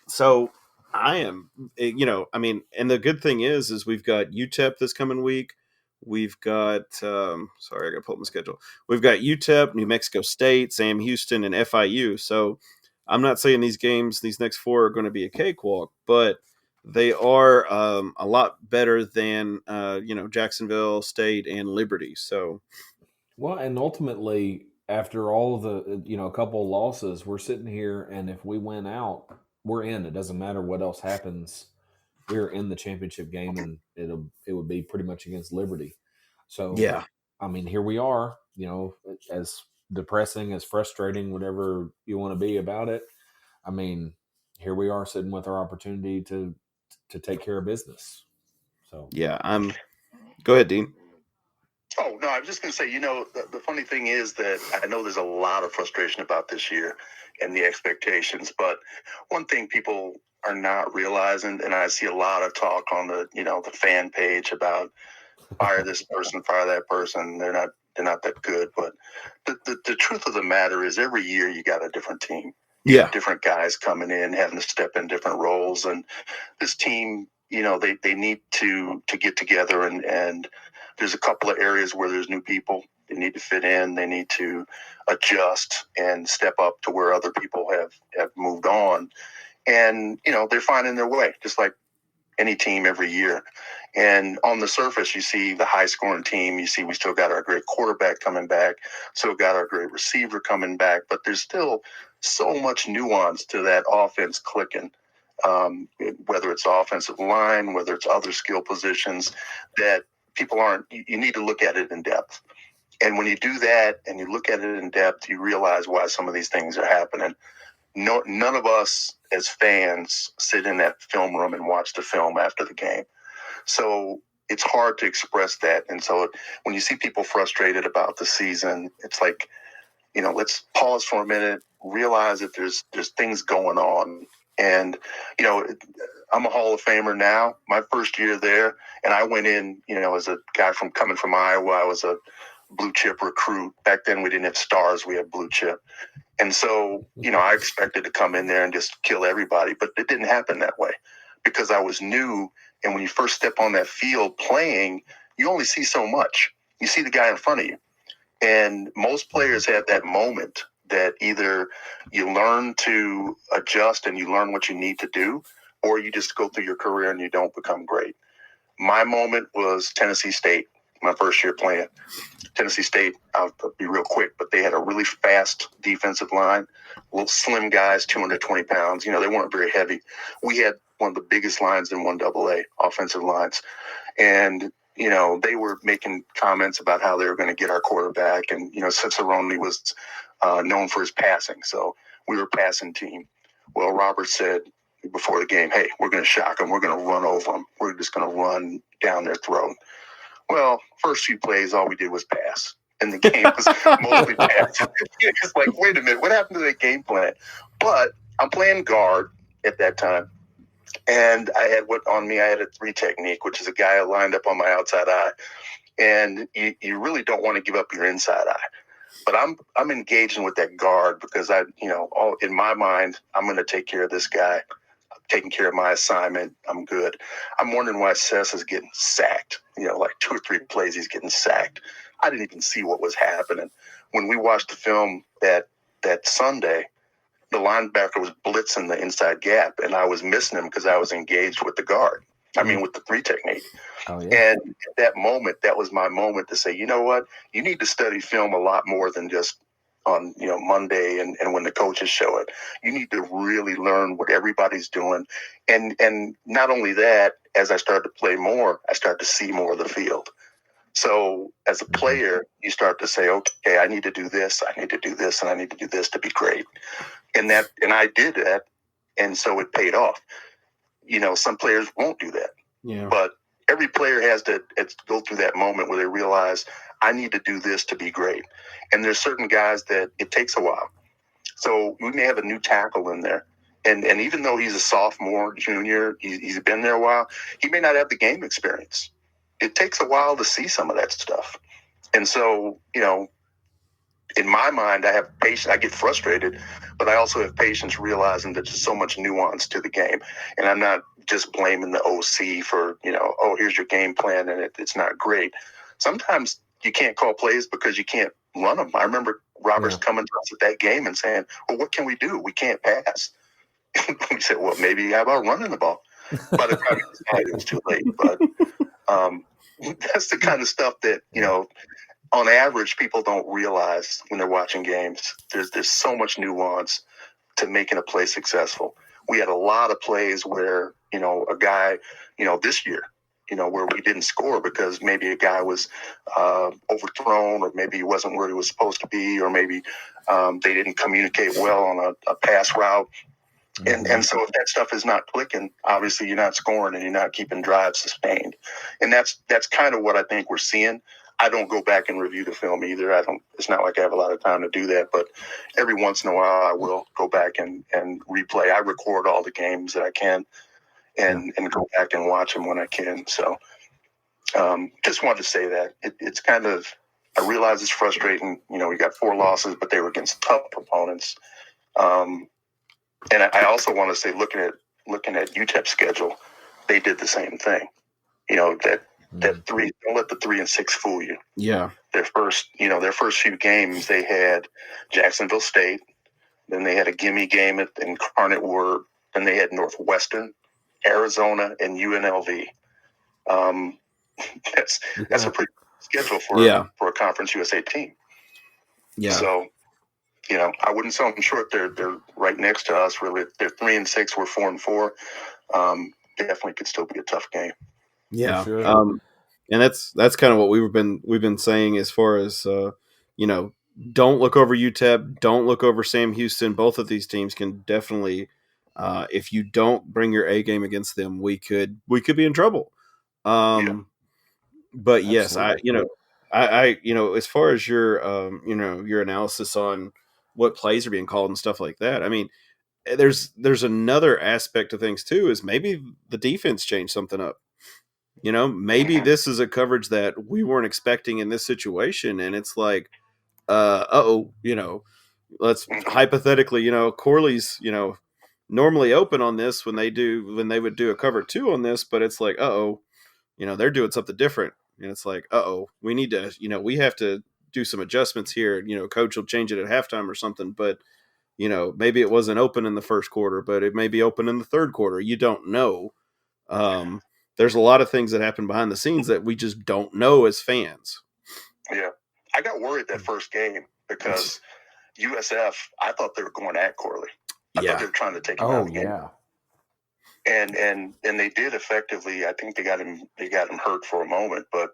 So I am, and the good thing is we've got UTEP this coming week. We've got, sorry, I got to pull up my schedule. We've got UTEP, New Mexico State, Sam Houston, and FIU. So I'm not saying these next four are going to be a cakewalk, but they are a lot better than, Jacksonville State and Liberty. So, well, and ultimately, after all of the, a couple of losses, we're sitting here, and if we win out, we're in. It doesn't matter what else happens. We're in the championship game, and it would be pretty much against Liberty. So, yeah, I mean, here we are, as depressing, as frustrating, whatever you want to be about it. I mean, here we are sitting with our opportunity to take care of business. So, yeah, go ahead, Dean. Oh, no, I was just going to say, the funny thing is that I know there's a lot of frustration about this year and the expectations, but one thing people are not realizing, and I see a lot of talk on the fan page about fire this person, fire that person. They're not that good, but the truth of the matter is every year you got a different team. You have different guys coming in, having to step in different roles, and this team, they need to get together and there's a couple of areas where there's new people. They need to fit in. They need to adjust and step up to where other people have moved on. And, they're finding their way, just like any team every year. And on the surface, you see the high-scoring team. You see we still got our great quarterback coming back, still got our great receiver coming back. But there's still so much nuance to that offense clicking, whether it's offensive line, whether it's other skill positions, that people aren't. You need to look at it in depth. And when you do that and you look at it in depth, you realize why some of these things are happening. None of us as fans sit in that film room and watch the film after the game. So it's hard to express that. And so when you see people frustrated about the season, it's like, let's pause for a minute, realize that there's things going on. And, I'm a Hall of Famer now, my first year there. And I went in, as a guy coming from Iowa. I was a blue chip recruit. Back then we didn't have stars, we had blue chip. And so, I expected to come in there and just kill everybody, but it didn't happen that way because I was new. And when you first step on that field playing, you only see so much. You see the guy in front of you. And most players have that moment that either you learn to adjust and you learn what you need to do, or you just go through your career and you don't become great. My moment was Tennessee State, my first year playing. Tennessee State, I'll be real quick, but they had a really fast defensive line, little slim guys, 220 pounds. They weren't very heavy. We had one of the biggest lines in 1AA, offensive lines. And, they were making comments about how they were going to get our quarterback. And, Cicerone was known for his passing. So we were a passing team. Well, Robert said before the game, hey, we're going to shock them. We're going to run over them. We're just going to run down their throat. Well, first few plays, all we did was pass. And the game was mostly pass. It's like, wait a minute, what happened to that game plan? But I'm playing guard at that time. And I had I had a 3 technique, which is a guy lined up on my outside eye. And you really don't want to give up your inside eye. But I'm engaging with that guard because in my mind, I'm going to take care of this guy. I'm taking care of my assignment. I'm good. I'm wondering why Sess is getting sacked. Like 2 or 3 plays, he's getting sacked. I didn't even see what was happening. When we watched the film that Sunday, the linebacker was blitzing the inside gap, and I was missing him because I was engaged with the guard. With the 3 technique. Oh, yeah. And at that moment, that was my moment to say, you know what? You need to study film a lot more than just on, Monday and when the coaches show it. You need to really learn what everybody's doing. And not only that, as I started to play more, I started to see more of the field. So as a player, you start to say, okay, I need to do this, I need to do this, and I need to do this to be great. And I did that, and so it paid off. Some players won't do that. Yeah. But every player has to go through that moment where they realize, I need to do this to be great. And there's certain guys that it takes a while. So we may have a new tackle in there. And even though he's a sophomore, junior, he's been there a while, he may not have the game experience. It takes a while to see some of that stuff. And so, in my mind, I have patience. I get frustrated, but I also have patience realizing that there's so much nuance to the game. And I'm not just blaming the OC for, here's your game plan and it's not great. Sometimes you can't call plays because you can't run them. I remember Roberts coming to us at that game and saying, well, what can we do? We can't pass. We said, well, maybe how about running the ball? By the time it was too late. But that's the kind of stuff that, on average, people don't realize when they're watching games. There's so much nuance to making a play successful. We had a lot of plays where, a guy, this year, where we didn't score because maybe a guy was overthrown, or maybe he wasn't where he was supposed to be, or maybe they didn't communicate well on a pass route. And so if that stuff is not clicking, obviously you're not scoring and you're not keeping drives sustained. And that's kind of what I think we're seeing. I don't go back and review the film either. It's not like I have a lot of time to do that, but every once in a while I will go back and replay. I record all the games that I can and go back and watch them when I can. So just wanted to say that it's kind of, I realize it's frustrating. We got 4 losses, but they were against tough opponents. And I also want to say, looking at UTEP's schedule, they did the same thing. That 3, don't let the 3 and 6 fool you. Yeah. Their first few games, they had Jacksonville State, then they had a gimme game at Incarnate Word, then they had Northwestern, Arizona, and UNLV. That's a pretty good schedule for a Conference USA team. Yeah. So, I wouldn't sell them short. They're right next to us. Really, they're 3 and 6. We're 4 and 4. Definitely could still be a tough game. Yeah. Sure. And that's kind of what we've been saying as far as don't look over UTEP, don't look over Sam Houston. Both of these teams can definitely, if you don't bring your A game against them, we could be in trouble. But yes, Absolutely. I as far as your analysis on what plays are being called and stuff like that. I mean, there's another aspect to things too, is maybe the defense changed something up. Maybe this is a coverage that we weren't expecting in this situation, and it's like, let's hypothetically, Corley's, normally open on this when they would do a cover 2 on this, but it's like, they're doing something different, and it's like, we need to, we have to do some adjustments here. Coach will change it at halftime or something, but maybe it wasn't open in the first quarter, but it may be open in the third quarter. You don't know. There's a lot of things that happen behind the scenes that we just don't know as fans. Yeah. I got worried that first game because USF, I thought they were going at Corley. I thought they were trying to take him out of the game. Yeah. And they did effectively. I think they got him hurt for a moment, but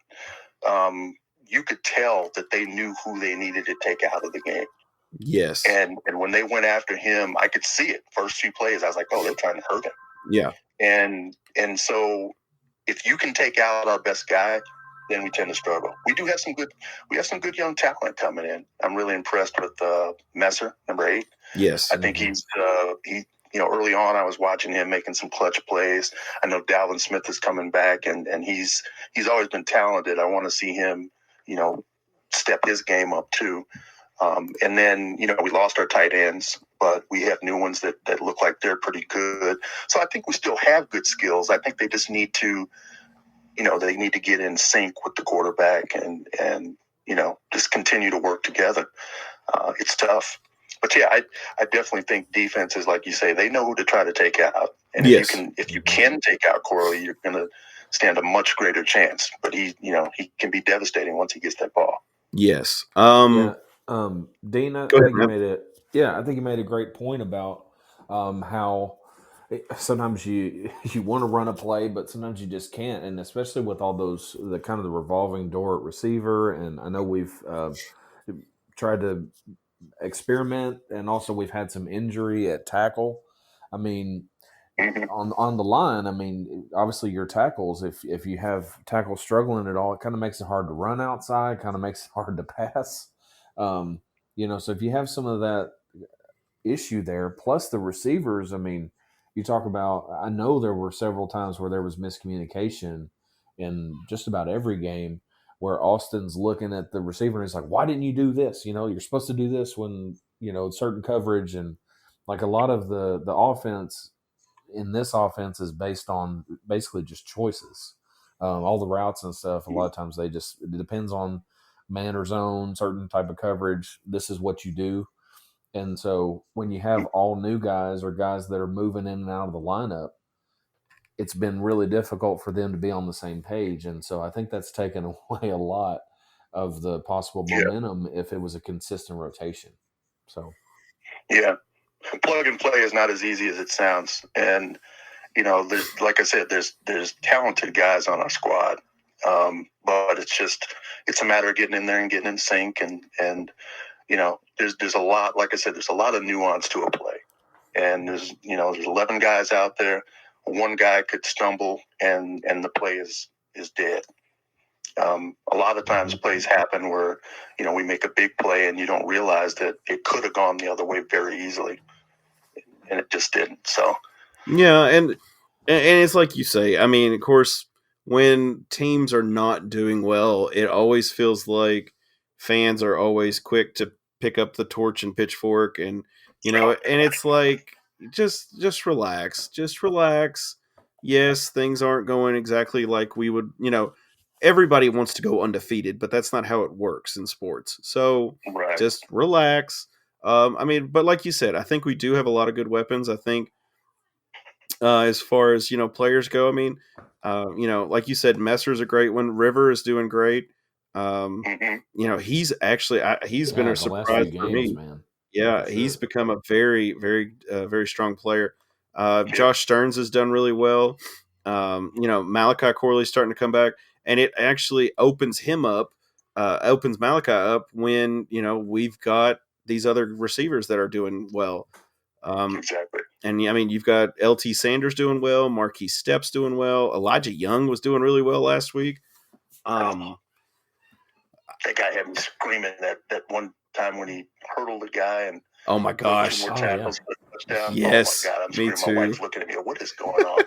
you could tell that they knew who they needed to take out of the game. Yes. And when they went after him, I could see it. First few plays, I was like, they're trying to hurt him. Yeah. And so if you can take out our best guy, then we tend to struggle. We have some good young talent coming in. I'm really impressed with Messer, number 8. Yes. I think he's early on I was watching him making some clutch plays. I know Dalvin Smith is coming back, and he's always been talented. I want to see him, step his game up too. And then, we lost our tight ends, but we have new ones that look like they're pretty good. So I think we still have good skills. I think they just need to, they need to get in sync with the quarterback and just continue to work together. It's tough. But yeah, I definitely think defense is, like you say, they know who to try to take out. And if you can take out Corley, you're going to stand a much greater chance. But he can be devastating once he gets that ball. Yes. Dean, I think you made a great point about how sometimes you want to run a play, but sometimes you just can't, and especially with all the kind of the revolving door at receiver. And I know we've tried to experiment, and also we've had some injury at tackle. I mean, on the line, I mean, obviously your tackles, if you have tackles struggling at all, it kind of makes it hard to run outside, kind of makes it hard to pass. So if you have some of that issue there, plus the receivers, I mean, you talk about, I know there were several times where there was miscommunication in just about every game, where Austin's looking at the receiver and he's like, why didn't you do this? You're supposed to do this when, certain coverage. And like a lot of the offense in this offense is based on basically just choices. All the routes and stuff, a lot of times it depends on man or zone, certain type of coverage. This is what you do. And so when you have all new guys or guys that are moving in and out of the lineup, it's been really difficult for them to be on the same page. And so I think that's taken away a lot of the possible momentum if it was a consistent rotation. So, yeah, plug and play is not as easy as it sounds. And, there's, like I said, there's talented guys on our squad. But it's a matter of getting in there and getting in sync. And there's a lot, like I said, there's a lot of nuance to a play. And there's 11 guys out there. One guy could stumble and the play is dead. A lot of times plays happen where, we make a big play and you don't realize that it could have gone the other way very easily, and it just didn't. So, yeah. And it's like you say, I mean, of course, when teams are not doing well, it always feels like fans are always quick to pick up the torch and pitchfork, and and it's like, just relax. Yes, things aren't going exactly like we would, everybody wants to go undefeated, but that's not how it works in sports. So just relax. But like you said, I think we do have a lot of good weapons. I think as far as, players go, like you said, Messer's a great one. River is doing great. He's actually, he's been a surprise for me. Man. Yeah, sure. He's become a very, very, very strong player. Josh Stearns has done really well. Malachi Corley's starting to come back. and it actually opens him up, opens Malachi up when we've got these other receivers that are doing well. Exactly. And I mean, you've got LT Sanders doing well, Marquise Steps doing well, Elijah Young was doing really well last week. That guy had me screaming that one time when he hurdled the guy and oh my gosh, 2 more tackles for a touchdown. Yes, oh my God, I'm me screaming. too. My wife's looking at me. What is going on?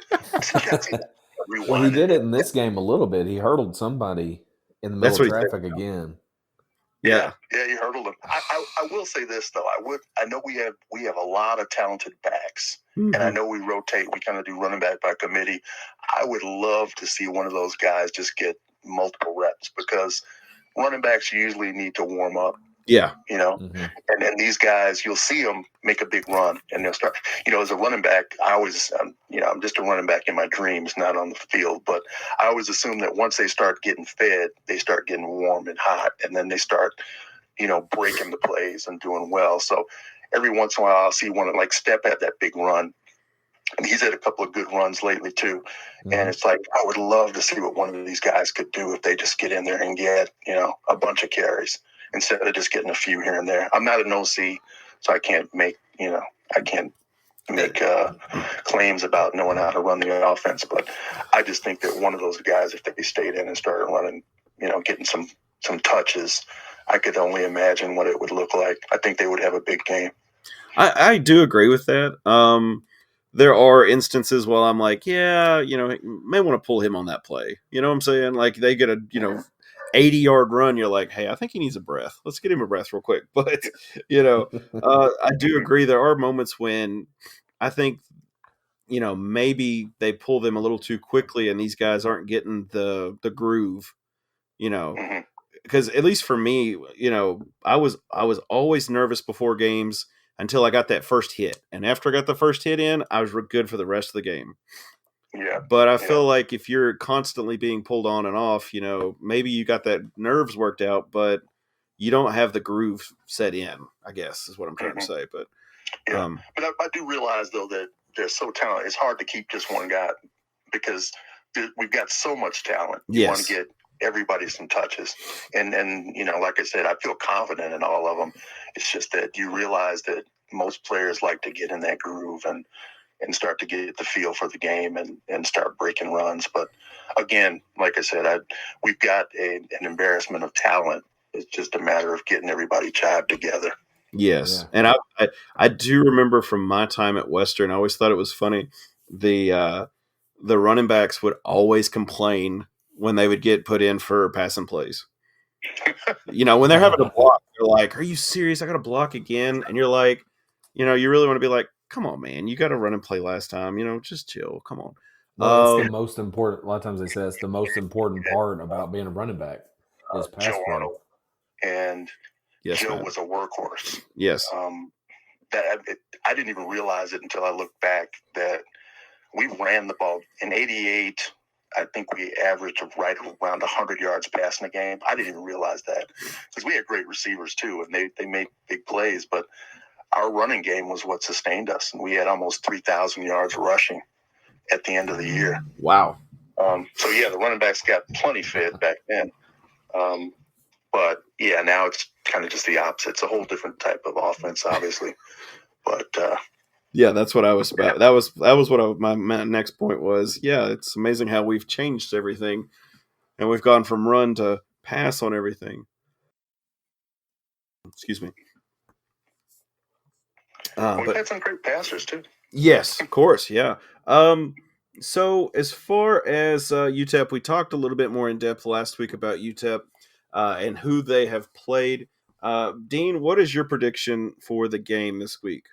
Well, he did it in this game a little bit. He hurdled somebody in the middle of traffic again. Yeah, he hurdled him. I will say this though. I know we have a lot of talented backs, and I know we rotate. We kind of do running back by committee. I would love to see one of those guys just get multiple reps because running backs usually need to warm up. Yeah, and then these guys, you'll see them make a big run, and they'll start. As a running back, I always, I'm just a running back in my dreams, not on the field. But I always assume that once they start getting fed, they start getting warm and hot, and then they start, breaking the plays and doing well. So every once in a while, I'll see one like Step had that big run. And he's had a couple of good runs lately too. And it's like, I would love to see what one of these guys could do if they just get in there and get, a bunch of carries instead of just getting a few here and there. I'm not an OC, so I can't make, claims about knowing how to run the offense. But I just think that one of those guys, if they stayed in and started running, getting some touches, I could only imagine what it would look like. I think they would have a big game. I do agree with that. There are instances where I'm like, may want to pull him on that play. You know what I'm saying? Like they get a, 80-yard run. You're like, hey, I think he needs a breath. Let's get him a breath real quick. But, I do agree. There are moments when I think, maybe they pull them a little too quickly and these guys aren't getting the groove, because at least for me, I was always nervous before games until I got that first hit. And after I got the first hit in, I was good for the rest of the game. Yeah. But I feel like if you're constantly being pulled on and off, maybe you got that nerves worked out, but you don't have the groove set in, I guess is what I'm trying to say. But but I do realize though that they're so talented. It's hard to keep just one guy because we've got so much talent. You want to get everybody some touches. And like I said, I feel confident in all of them. It's just that you realize that most players like to get in that groove and start to get the feel for the game and start breaking runs. But again, like I said, we've got an embarrassment of talent. It's just a matter of getting everybody jived together. Yes. Yeah. And I do remember from my time at Western, I always thought it was funny. The running backs would always complain when they would get put in for passing plays. When they're having a block, they're like, are you serious? I got to block again. And you're like, you really want to be like, come on, man, you got to run and play last time, just chill. Come on. Well, that's the most important. A lot of times they say it's the most important part about being a running back is pass play. And Joe was a workhorse. Yes. I didn't even realize it until I looked back that we ran the ball in '88. I think we averaged right around 100 yards passing a game. I didn't even realize that because we had great receivers too, and they made big plays. But our running game was what sustained us, and we had almost 3,000 yards rushing at the end of the year. Wow. The running backs got plenty fit back then. But now it's kind of just the opposite. It's a whole different type of offense, obviously. But that's what I was about. That was what my next point was. Yeah, it's amazing how we've changed everything, and we've gone from run to pass on everything. Excuse me. We've had some great passers too. Yes, of course. Yeah. So as far as UTEP, we talked a little bit more in depth last week about UTEP and who they have played. Dean, what is your prediction for the game this week?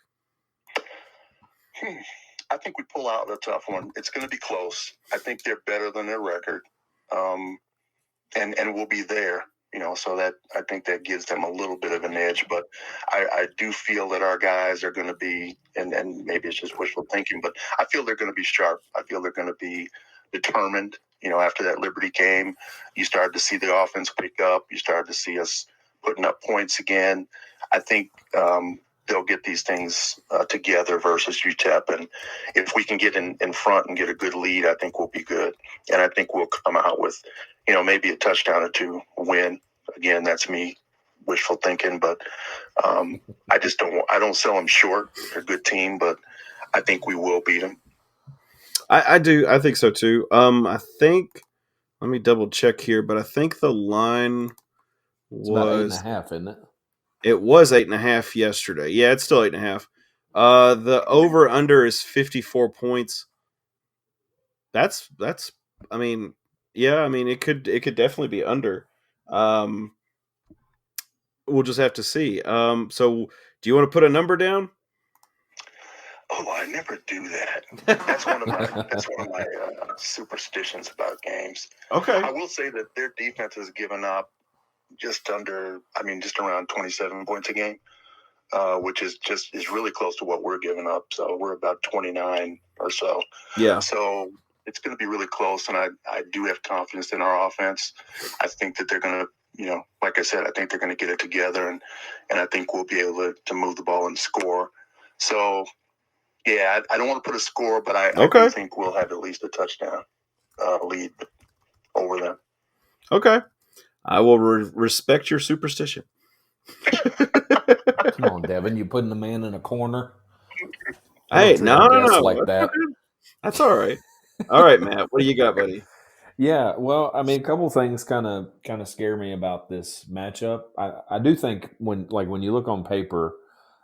I think we pull out a tough one. It's going to be close. I think they're better than their record, and we'll be there. So that I think that gives them a little bit of an edge. But I do feel that our guys are going to be, and maybe it's just wishful thinking, but I feel they're going to be sharp. I feel they're going to be determined. After that Liberty game, you started to see the offense pick up. You started to see us putting up points again. I think they'll get these things together versus UTEP. And if we can get in front and get a good lead, I think we'll be good. And I think we'll come out with, maybe a touchdown or two, a win. Again, that's me wishful thinking, but I don't sell them short. They're a good team, but I think we will beat them. I do. I think so too. I think. Let me double check here, but I think the line It's about was 8.5, isn't it? It was 8.5 yesterday. Yeah, it's still 8.5. The over under is 54 points. That's. I mean, yeah. I mean, it could definitely be under. We'll just have to see. So do you want to put a number down? Oh, I never do that. That's one of my superstitions about games. Okay. I will say that their defense has given up just around 27 points a game, which is really close to what we're giving up. So we're about 29 or so. Yeah. So it's going to be really close, and I do have confidence in our offense. I think that they're going to, like I said, I think they're going to get it together, and I think we'll be able to move the ball and score. So, yeah, I don't want to put a score, but I do think we'll have at least a touchdown lead over them. Okay. I will respect your superstition. Come on, Devin. You putting the man in a corner? Hey, no. Like that. That's all right. All right, Matt. What do you got, buddy? Yeah, well, I mean, a couple things kind of scare me about this matchup. I do think when you look on paper,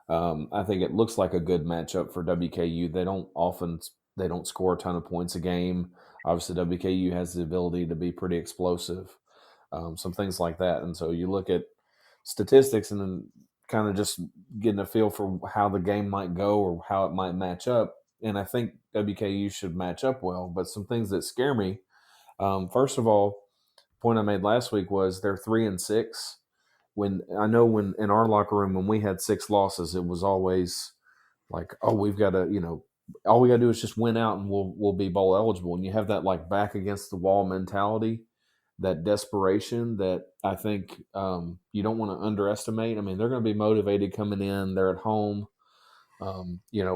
I think it looks like a good matchup for WKU. They don't score a ton of points a game. Obviously, WKU has the ability to be pretty explosive, some things like that. And so you look at statistics and then kind of just getting a feel for how the game might go or how it might match up. And I think WKU should match up well. But some things that scare me. First of all, point I made last week was they're 3-6. When in our locker room when we had 6 losses, it was always like, oh, we've got to, all we got to do is just win out and we'll be bowl eligible. And you have that like back against the wall mentality, that desperation that I think you don't want to underestimate. I mean, they're going to be motivated coming in. They're at home.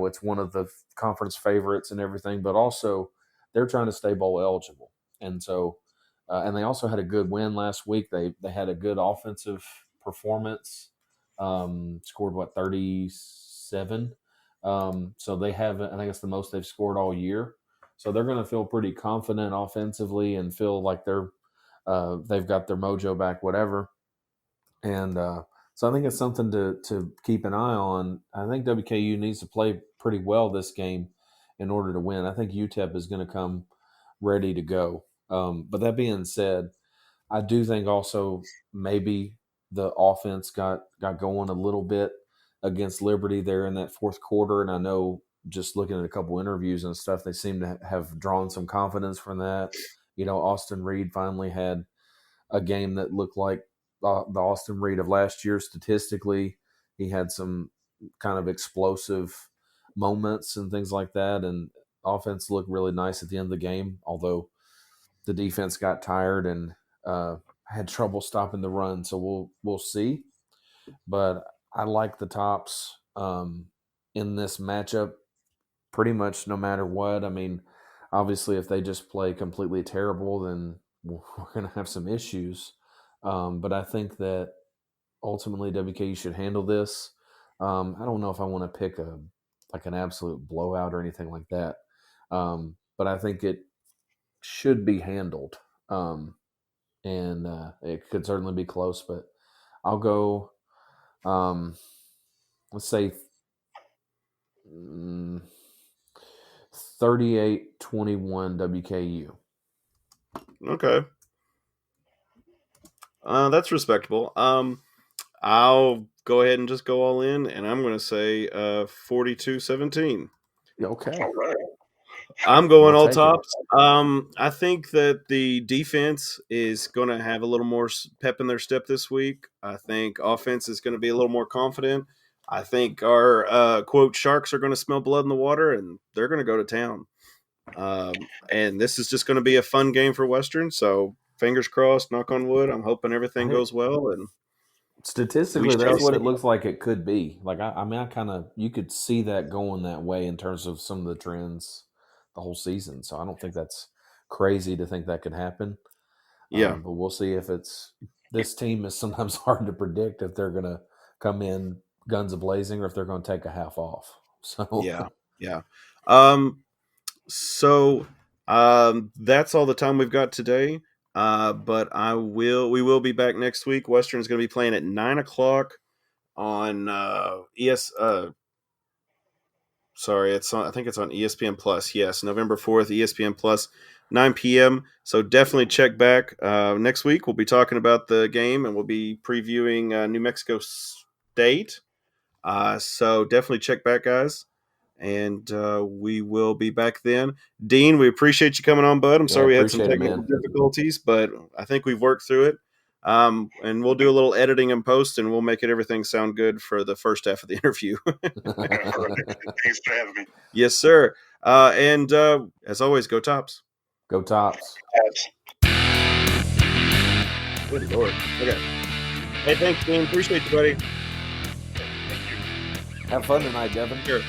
It's one of the conference favorites and everything, but also they're trying to stay bowl eligible. And so, and they also had a good win last week. They had a good offensive performance. Scored 37. So they haven't. I think it's the most they've scored all year. So they're going to feel pretty confident offensively and feel like they've got their mojo back, whatever. And so I think it's something to keep an eye on. I think WKU needs to play pretty well this game in order to win. I think UTEP is going to come ready to go. But that being said, I do think also maybe the offense got going a little bit against Liberty there in that fourth quarter. And I know just looking at a couple interviews and stuff, they seem to have drawn some confidence from that. Austin Reed finally had a game that looked like the Austin Reed of last year statistically. He had some kind of explosive moments and things like that. And offense looked really nice at the end of the game, although the defense got tired and had trouble stopping the run. So we'll see. But I like the Tops in this matchup pretty much no matter what. I mean, obviously, if they just play completely terrible, then we're going to have some issues. But I think that ultimately WKU should handle this. I don't know if I want to pick an absolute blowout or anything like that. But I think it should be handled. And it could certainly be close, but I'll go, let's say 38-21 WKU. Okay. That's respectable. I'll go ahead and just go all in, and I'm going to say 42-17. Okay. All right. I'm going all Tops. I think that the defense is going to have a little more pep in their step this week. I think offense is going to be a little more confident. I think our quote Sharks are going to smell blood in the water, and they're going to go to town. And this is just going to be a fun game for Western. So fingers crossed, knock on wood. I'm hoping everything goes well. And statistically, that's what it looks like it could be. Like you could see that going that way in terms of some of the trends the whole season. So I don't think that's crazy to think that could happen. Yeah. But we'll see if this team is sometimes hard to predict if they're going to come in guns a-blazing or if they're going to take a half off. So yeah. That's all the time we've got today. But we will be back next week. Western is going to be playing at 9:00 on I think it's on ESPN Plus. Yes, November 4th, ESPN Plus, 9 p.m. So definitely check back. Next week we'll be talking about the game and we'll be previewing New Mexico State. So definitely check back, guys. And we will be back then. Dean, we appreciate you coming on, bud. I'm sorry we had some technical difficulties, but I think we've worked through it. And we'll do a little editing and post, and we'll make everything sound good for the first half of the interview. Thanks for having me. Yes, sir. And as always, go Tops. Go Tops. Good Lord. Okay. Hey, thanks, Dean. Appreciate you, buddy. Have fun tonight, Devin. Sure.